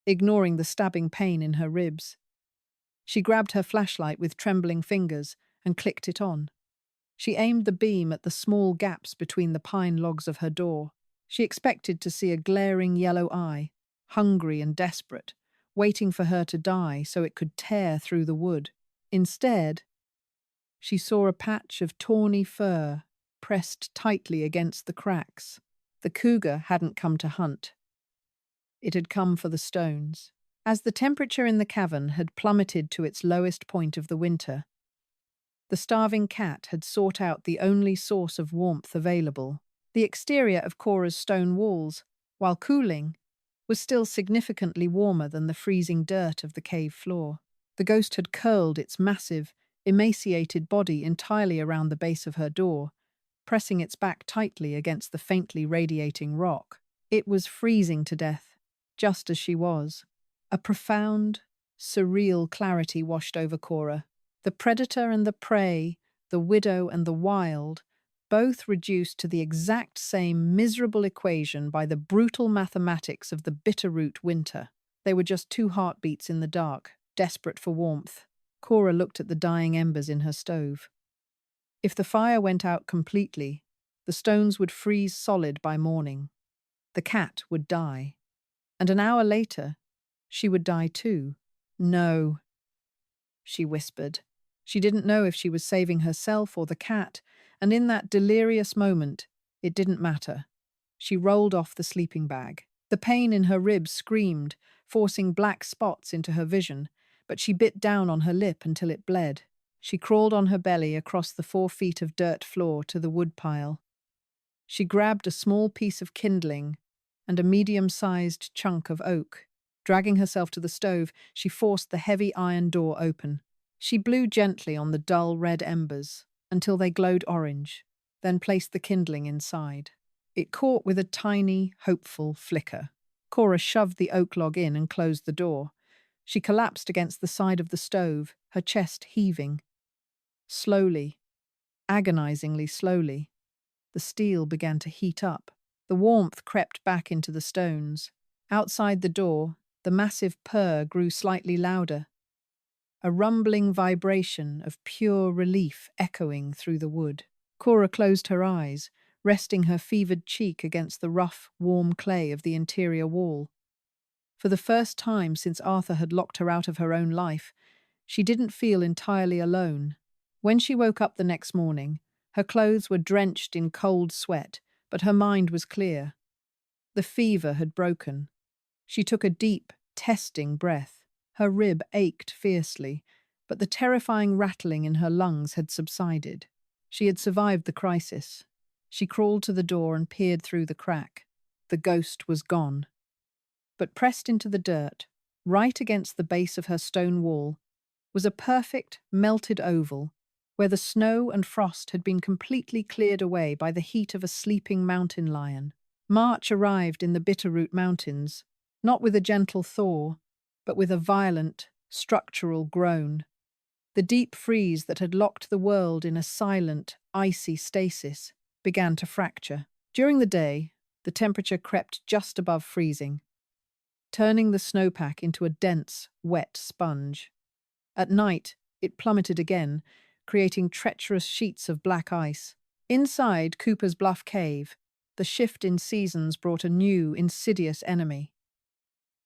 ignoring the stabbing pain in her ribs. She grabbed her flashlight with trembling fingers and clicked it on. She aimed the beam at the small gaps between the pine logs of her door. She expected to see a glaring yellow eye, hungry and desperate, waiting for her to die so it could tear through the wood. Instead, she saw a patch of tawny fur pressed tightly against the cracks. The cougar hadn't come to hunt. It had come for the stones. As the temperature in the cavern had plummeted to its lowest point of the winter, the starving cat had sought out the only source of warmth available. The exterior of Cora's stone walls, while cooling, was still significantly warmer than the freezing dirt of the cave floor. The ghost had curled its massive, emaciated body entirely around the base of her door, pressing its back tightly against the faintly radiating rock. It was freezing to death, just as she was. A profound, surreal clarity washed over Cora. The predator and the prey, the widow and the wild, both reduced to the exact same miserable equation by the brutal mathematics of the Bitterroot winter. They were just two heartbeats in the dark, desperate for warmth. Cora looked at the dying embers in her stove. If the fire went out completely, the stones would freeze solid by morning. The cat would die. And an hour later, she would die too. No, she whispered. She didn't know if she was saving herself or the cat, and in that delirious moment, it didn't matter. She rolled off the sleeping bag. The pain in her ribs screamed, forcing black spots into her vision, but she bit down on her lip until it bled. She crawled on her belly across the 4 feet of dirt floor to the wood pile. She grabbed a small piece of kindling and a medium-sized chunk of oak. Dragging herself to the stove, she forced the heavy iron door open. She blew gently on the dull red embers until they glowed orange, then placed the kindling inside. It caught with a tiny, hopeful flicker. Cora shoved the oak log in and closed the door. She collapsed against the side of the stove, her chest heaving. Slowly, agonizingly slowly, the steel began to heat up. The warmth crept back into the stones. Outside the door, the massive purr grew slightly louder, a rumbling vibration of pure relief echoing through the wood. Cora closed her eyes, resting her fevered cheek against the rough, warm clay of the interior wall. For the first time since Arthur had locked her out of her own life, she didn't feel entirely alone. When she woke up the next morning, her clothes were drenched in cold sweat, but her mind was clear. The fever had broken. She took a deep, testing breath. Her rib ached fiercely, but the terrifying rattling in her lungs had subsided. She had survived the crisis. She crawled to the door and peered through the crack. The ghost was gone. But pressed into the dirt, right against the base of her stone wall, was a perfect, melted oval, where the snow and frost had been completely cleared away by the heat of a sleeping mountain lion. March arrived in the Bitterroot Mountains, not with a gentle thaw, but with a violent, structural groan. The deep freeze that had locked the world in a silent, icy stasis began to fracture. During the day, the temperature crept just above freezing, turning the snowpack into a dense, wet sponge. At night, it plummeted again, creating treacherous sheets of black ice. Inside Cooper's Bluff Cave, the shift in seasons brought a new, insidious enemy: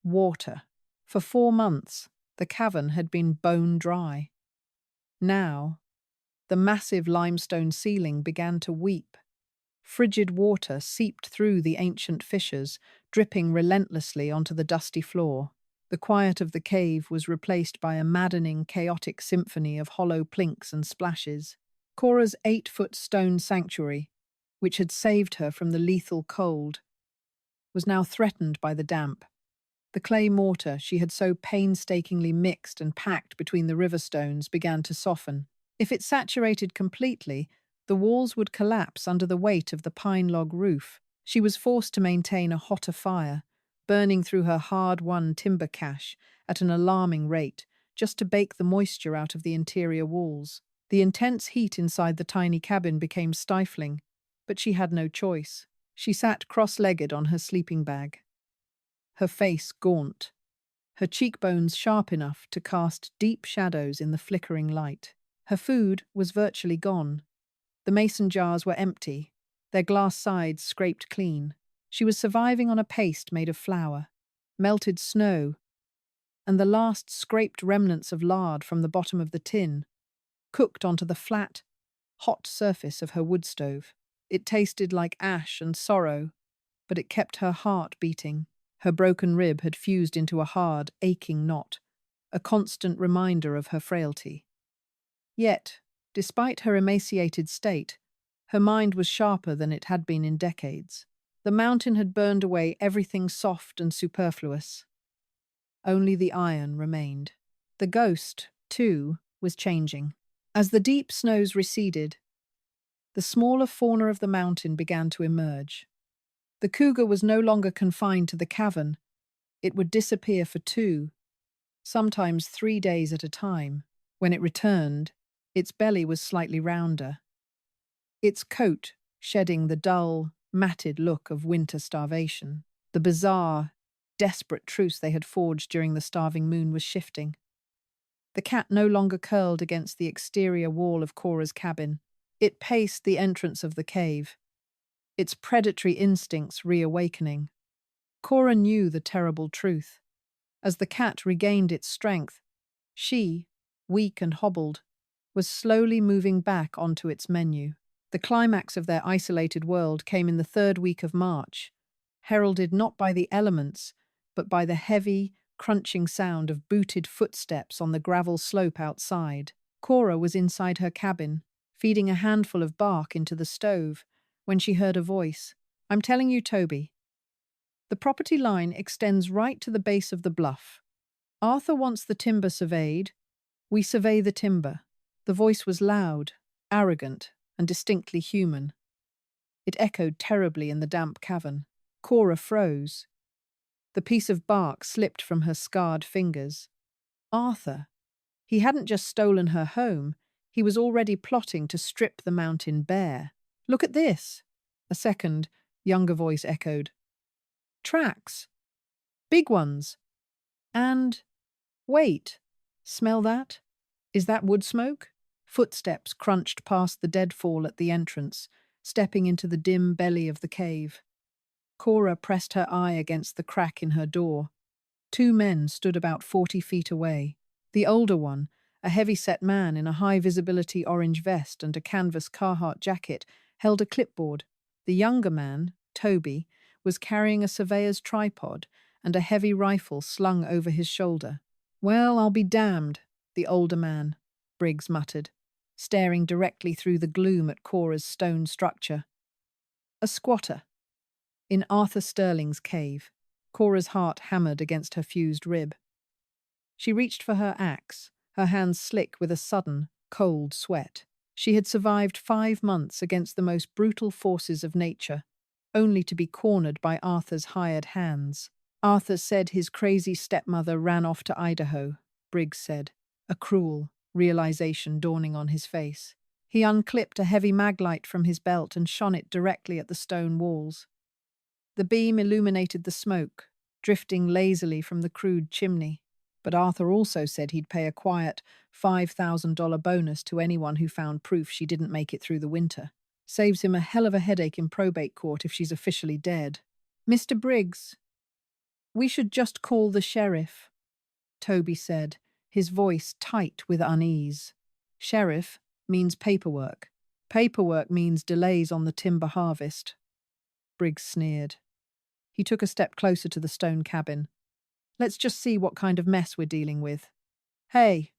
water. For 4 months, the cavern had been bone dry. Now, the massive limestone ceiling began to weep. Frigid water seeped through the ancient fissures, dripping relentlessly onto the dusty floor. The quiet of the cave was replaced by a maddening, chaotic symphony of hollow plinks and splashes. Cora's 8-foot stone sanctuary, which had saved her from the lethal cold, was now threatened by the damp. The clay mortar she had so painstakingly mixed and packed between the river stones began to soften. If it saturated completely, the walls would collapse under the weight of the pine log roof. She was forced to maintain a hotter fire, burning through her hard-won timber cache at an alarming rate, just to bake the moisture out of the interior walls. The intense heat inside the tiny cabin became stifling, but she had no choice. She sat cross-legged on her sleeping bag, her face gaunt, her cheekbones sharp enough to cast deep shadows in the flickering light. Her food was virtually gone. The mason jars were empty, their glass sides scraped clean. She was surviving on a paste made of flour, melted snow, and the last scraped remnants of lard from the bottom of the tin, cooked onto the flat, hot surface of her wood stove. It tasted like ash and sorrow, but it kept her heart beating. Her broken rib had fused into a hard, aching knot, a constant reminder of her frailty. Yet, despite her emaciated state, her mind was sharper than it had been in decades. The mountain had burned away everything soft and superfluous. Only the iron remained. The ghost, too, was changing. As the deep snows receded, the smaller fauna of the mountain began to emerge. The cougar was no longer confined to the cavern. It would disappear for 2, sometimes 3 days at a time. When it returned, its belly was slightly rounder, its coat shedding the dull, matted look of winter starvation. The bizarre, desperate truce they had forged during the starving moon was shifting. The cat no longer curled against the exterior wall of Cora's cabin. It paced the entrance of the cave, its predatory instincts reawakening. Cora knew the terrible truth. As the cat regained its strength, she, weak and hobbled, was slowly moving back onto its menu. The climax of their isolated world came in the 3rd week of March, heralded not by the elements, but by the heavy, crunching sound of booted footsteps on the gravel slope outside. Cora was inside her cabin, feeding a handful of bark into the stove, when she heard a voice. "I'm telling you, Toby. The property line extends right to the base of the bluff. Arthur wants the timber surveyed. We survey the timber." The voice was loud, arrogant, and distinctly human. It echoed terribly in the damp cavern. Cora froze. The piece of bark slipped from her scarred fingers. Arthur. He hadn't just stolen her home, he was already plotting to strip the mountain bare. "Look at this," a second, younger voice echoed. "Tracks. Big ones. And, wait, smell that? Is that wood smoke?" Footsteps crunched past the deadfall at the entrance, stepping into the dim belly of the cave. Cora pressed her eye against the crack in her door. 2 men stood about 40 feet away. The older one, a heavy-set man in a high-visibility orange vest and a canvas Carhartt jacket, held a clipboard. The younger man, Toby, was carrying a surveyor's tripod and a heavy rifle slung over his shoulder. "Well, I'll be damned," the older man, Briggs muttered, staring directly through the gloom at Cora's stone structure. A squatter. In Arthur Sterling's cave. Cora's heart hammered against her fused rib. She reached for her axe, her hands slick with a sudden, cold sweat. She had survived 5 months against the most brutal forces of nature, only to be cornered by Arthur's hired hands. "Arthur said his crazy stepmother ran off to Idaho," Briggs said, a cruel realization dawning on his face. He unclipped a heavy maglite from his belt and shone it directly at the stone walls. The beam illuminated the smoke, drifting lazily from the crude chimney. But Arthur also said he'd pay a quiet $5,000 bonus to anyone who found proof she didn't make it through the winter. Saves him a hell of a headache in probate court if she's officially dead. Mr. Briggs, we should just call the sheriff, Toby said, his voice tight with unease. Sheriff means paperwork. Paperwork means delays on the timber harvest. Briggs sneered. He took a step closer to the stone cabin. Let's just see what kind of mess we're dealing with. Hey,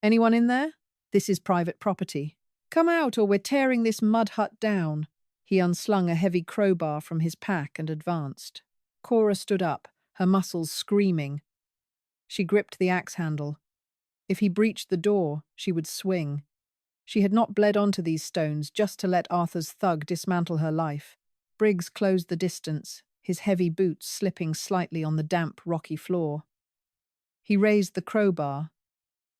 anyone in there? This is private property. Come out or we're tearing this mud hut down. He unslung a heavy crowbar from his pack and advanced. Cora stood up, her muscles screaming. She gripped the axe handle. If he breached the door, she would swing. She had not bled onto these stones just to let Arthur's thug dismantle her life. Briggs closed the distance, his heavy boots slipping slightly on the damp, rocky floor. He raised the crowbar,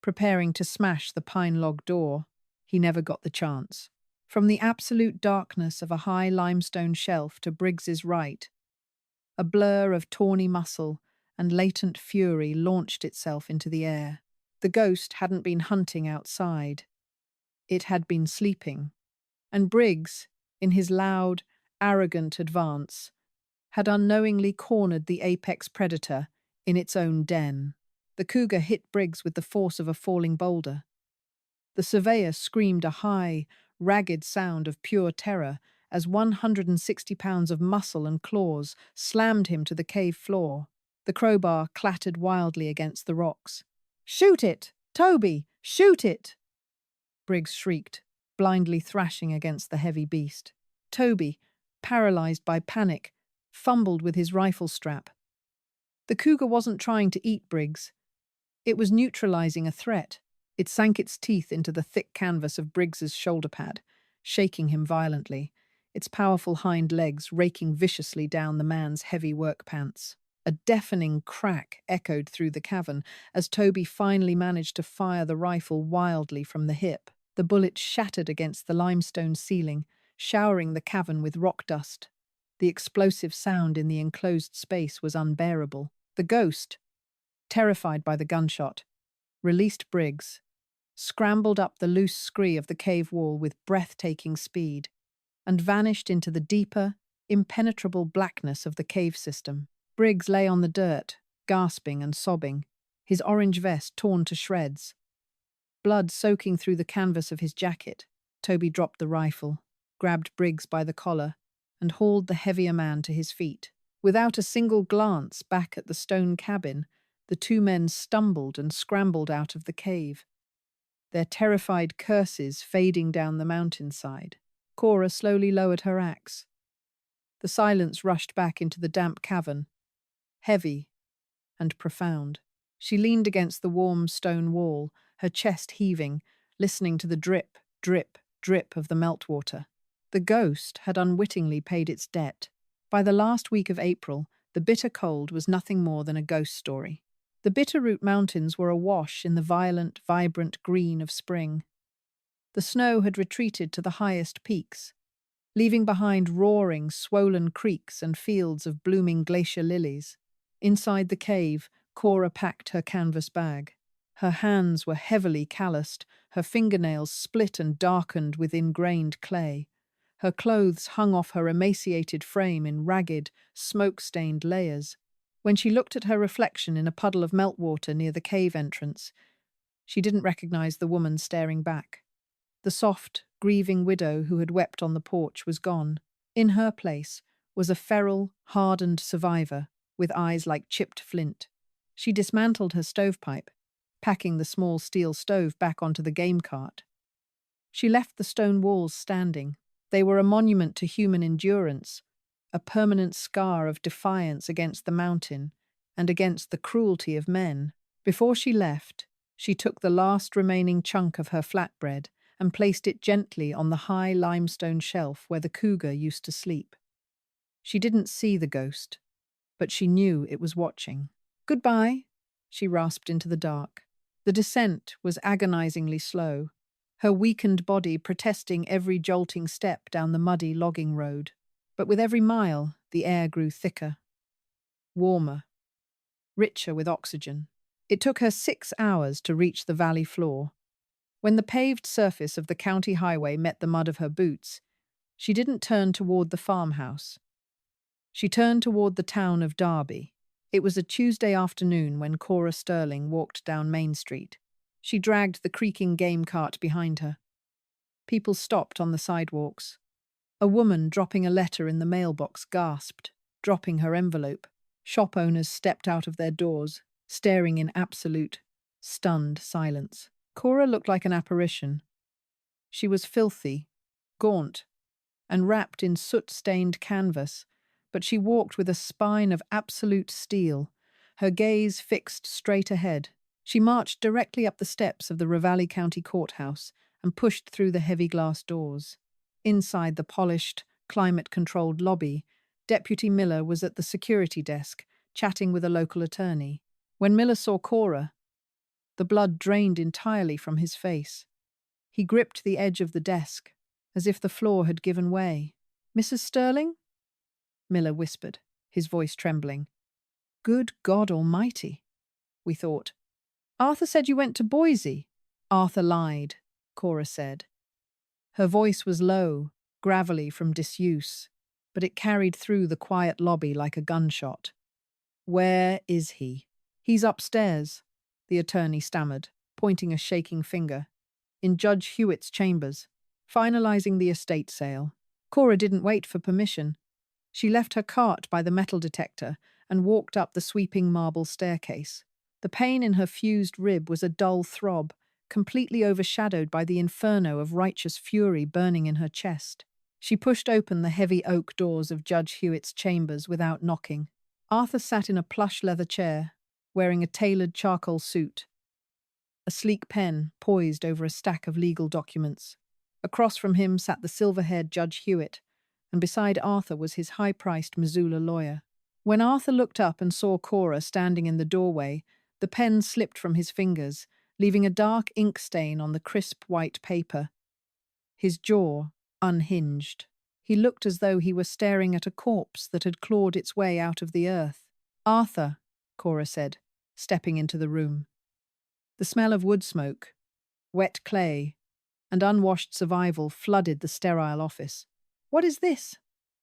preparing to smash the pine log door. He never got the chance. From the absolute darkness of a high limestone shelf to Briggs's right, a blur of tawny muscle and latent fury launched itself into the air. The ghost hadn't been hunting outside. It had been sleeping. And Briggs, in his loud, arrogant advance, had unknowingly cornered the apex predator in its own den. The cougar hit Briggs with the force of a falling boulder. The surveyor screamed a high, ragged sound of pure terror as 160 pounds of muscle and claws slammed him to the cave floor. The crowbar clattered wildly against the rocks. "Shoot it! Toby! Shoot it!" Briggs shrieked, blindly thrashing against the heavy beast. Toby, paralyzed by panic, fumbled with his rifle strap. The cougar wasn't trying to eat Briggs. It was neutralizing a threat. It sank its teeth into the thick canvas of Briggs's shoulder pad, shaking him violently, its powerful hind legs raking viciously down the man's heavy work pants. A deafening crack echoed through the cavern as Toby finally managed to fire the rifle wildly from the hip. The bullet shattered against the limestone ceiling, showering the cavern with rock dust. The explosive sound in the enclosed space was unbearable. The ghost, terrified by the gunshot, released Briggs, scrambled up the loose scree of the cave wall with breathtaking speed, and vanished into the deeper, impenetrable blackness of the cave system. Briggs lay on the dirt, gasping and sobbing, his orange vest torn to shreds. Blood soaking through the canvas of his jacket. Toby dropped the rifle, grabbed Briggs by the collar, and hauled the heavier man to his feet. Without a single glance back at the stone cabin, the two men stumbled and scrambled out of the cave, their terrified curses fading down the mountainside. Cora slowly lowered her axe. The silence rushed back into the damp cavern, heavy and profound. She leaned against the warm stone wall, her chest heaving, listening to the drip, drip, drip of the meltwater. The ghost had unwittingly paid its debt. By the last week of April, the bitter cold was nothing more than a ghost story. The Bitterroot Mountains were awash in the violent, vibrant green of spring. The snow had retreated to the highest peaks, leaving behind roaring, swollen creeks and fields of blooming glacier lilies. Inside the cave, Cora packed her canvas bag. Her hands were heavily calloused, her fingernails split and darkened with ingrained clay. Her clothes hung off her emaciated frame in ragged, smoke-stained layers. When she looked at her reflection in a puddle of meltwater near the cave entrance, she didn't recognize the woman staring back. The soft, grieving widow who had wept on the porch was gone. In her place was a feral, hardened survivor with eyes like chipped flint. She dismantled her stovepipe, packing the small steel stove back onto the game cart. She left the stone walls standing. They were a monument to human endurance, a permanent scar of defiance against the mountain and against the cruelty of men. Before she left, she took the last remaining chunk of her flatbread and placed it gently on the high limestone shelf where the cougar used to sleep. She didn't see the ghost, but she knew it was watching. "Goodbye," she rasped into the dark. The descent was agonizingly slow. her weakened body protesting every jolting step down the muddy logging road. But with every mile, the air grew thicker, warmer, richer with oxygen. It took her 6 hours to reach the valley floor. When the paved surface of the county highway met the mud of her boots, she didn't turn toward the farmhouse. She turned toward the town of Derby. It was a Tuesday afternoon when Cora Sterling walked down Main Street. She dragged the creaking game cart behind her. People stopped on the sidewalks. A woman dropping a letter in the mailbox gasped, dropping her envelope. Shop owners stepped out of their doors, staring in absolute, stunned silence. Cora looked like an apparition. She was filthy, gaunt, and wrapped in soot-stained canvas, but she walked with a spine of absolute steel, her gaze fixed straight ahead. She marched directly up the steps of the Ravalli County Courthouse and pushed through the heavy glass doors. Inside the polished, climate-controlled lobby, Deputy Miller was at the security desk, chatting with a local attorney. When Miller saw Cora, the blood drained entirely from his face. He gripped the edge of the desk, as if the floor had given way. "Mrs. Sterling?" Miller whispered, his voice trembling. "Good God Almighty," we thought. "Arthur said you went to Boise." "Arthur lied," Cora said. Her voice was low, gravelly from disuse, but it carried through the quiet lobby like a gunshot. "Where is he?" "He's upstairs," the attorney stammered, pointing a shaking finger. "In Judge Hewitt's chambers, finalizing the estate sale." Cora didn't wait for permission. She left her cart by the metal detector and walked up the sweeping marble staircase. The pain in her fused rib was a dull throb, completely overshadowed by the inferno of righteous fury burning in her chest. She pushed open the heavy oak doors of Judge Hewitt's chambers without knocking. Arthur sat in a plush leather chair, wearing a tailored charcoal suit. A sleek pen poised over a stack of legal documents. Across from him sat the silver-haired Judge Hewitt, and beside Arthur was his high-priced Missoula lawyer. When Arthur looked up and saw Cora standing in the doorway, the pen slipped from his fingers, leaving a dark ink stain on the crisp white paper. His jaw unhinged. He looked as though he were staring at a corpse that had clawed its way out of the earth. "Arthur," Cora said, stepping into the room. The smell of wood smoke, wet clay, and unwashed survival flooded the sterile office. "What is this?"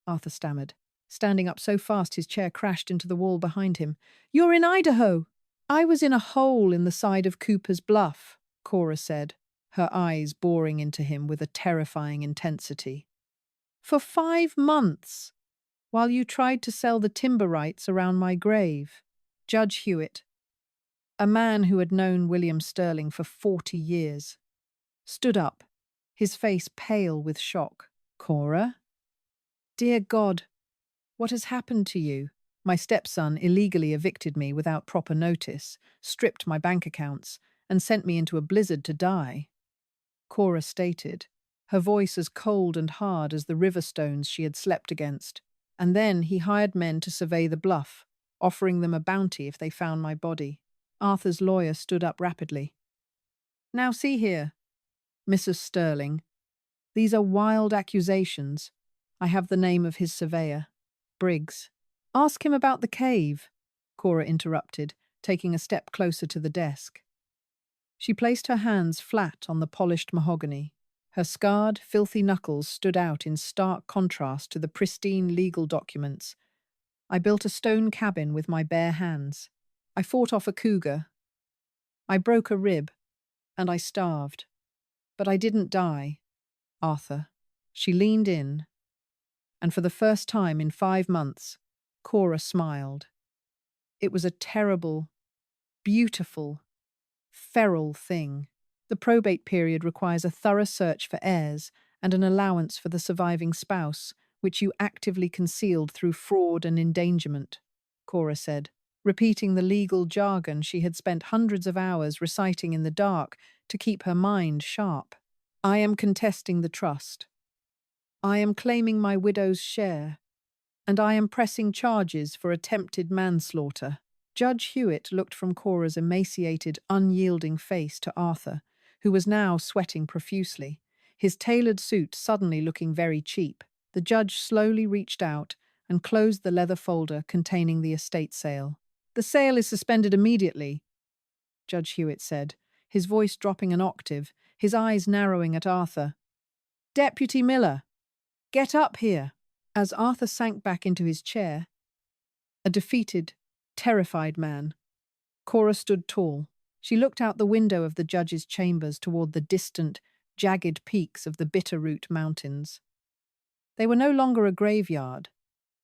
Arthur stammered, standing up so fast his chair crashed into the wall behind him. "You're in Idaho!" "I was in a hole in the side of Cooper's Bluff," Cora said, her eyes boring into him with a terrifying intensity. "For 5 months, while you tried to sell the timber rights around my grave." Judge Hewitt, a man who had known William Sterling for 40 years, stood up, his face pale with shock. "Cora? Dear God, what has happened to you? My stepson illegally evicted me without proper notice, stripped my bank accounts, and sent me into a blizzard to die," Cora stated, her voice as cold and hard as the river stones she had slept against. "And then he hired men to survey the bluff, offering them a bounty if they found my body." Arthur's lawyer stood up rapidly. "Now see here, Mrs. Sterling. These are wild accusations. I have the name of his surveyor, Briggs." "Ask him about the cave," Cora interrupted, taking a step closer to the desk. She placed her hands flat on the polished mahogany. Her scarred, filthy knuckles stood out in stark contrast to the pristine legal documents. "I built a stone cabin with my bare hands. I fought off a cougar. I broke a rib, and I starved. But I didn't die, Arthur." She leaned in, and for the first time in 5 months, Cora smiled. It was a terrible, beautiful, feral thing. The probate period requires a thorough search for heirs and an allowance for the surviving spouse, which you actively concealed through fraud and endangerment, Cora said, repeating the legal jargon she had spent hundreds of hours reciting in the dark to keep her mind sharp. "I am contesting the trust. I am claiming my widow's share. And I am pressing charges for attempted manslaughter." Judge Hewitt looked from Cora's emaciated, unyielding face to Arthur, who was now sweating profusely, his tailored suit suddenly looking very cheap. The judge slowly reached out and closed the leather folder containing the estate sale. "The sale is suspended immediately," Judge Hewitt said, his voice dropping an octave, his eyes narrowing at Arthur. "Deputy Miller, get up here." As Arthur sank back into his chair, a defeated, terrified man, Cora stood tall. She looked out the window of the judge's chambers toward the distant, jagged peaks of the Bitterroot Mountains. They were no longer a graveyard.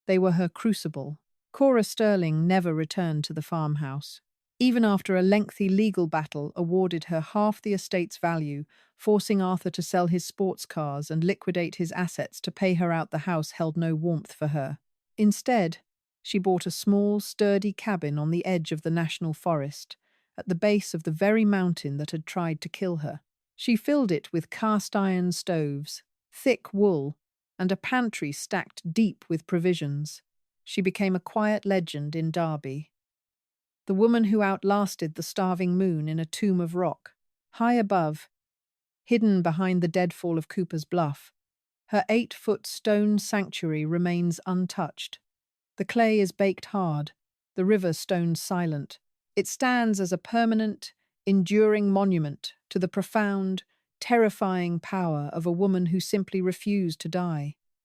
They were her crucible. Cora Sterling never returned to the farmhouse. Even after a lengthy legal battle awarded her half the estate's value, forcing Arthur to sell his sports cars and liquidate his assets to pay her out, the house held no warmth for her. Instead, she bought a small, sturdy cabin on the edge of the national forest, at the base of the very mountain that had tried to kill her. She filled it with cast-iron stoves, thick wool, and a pantry stacked deep with provisions. She became a quiet legend in Derby. The woman who outlasted the starving moon in a tomb of rock. High above, hidden behind the deadfall of Cooper's Bluff, her 8-foot stone sanctuary remains untouched. The clay is baked hard, the river stone silent. It stands as a permanent, enduring monument to the profound, terrifying power of a woman who simply refused to die.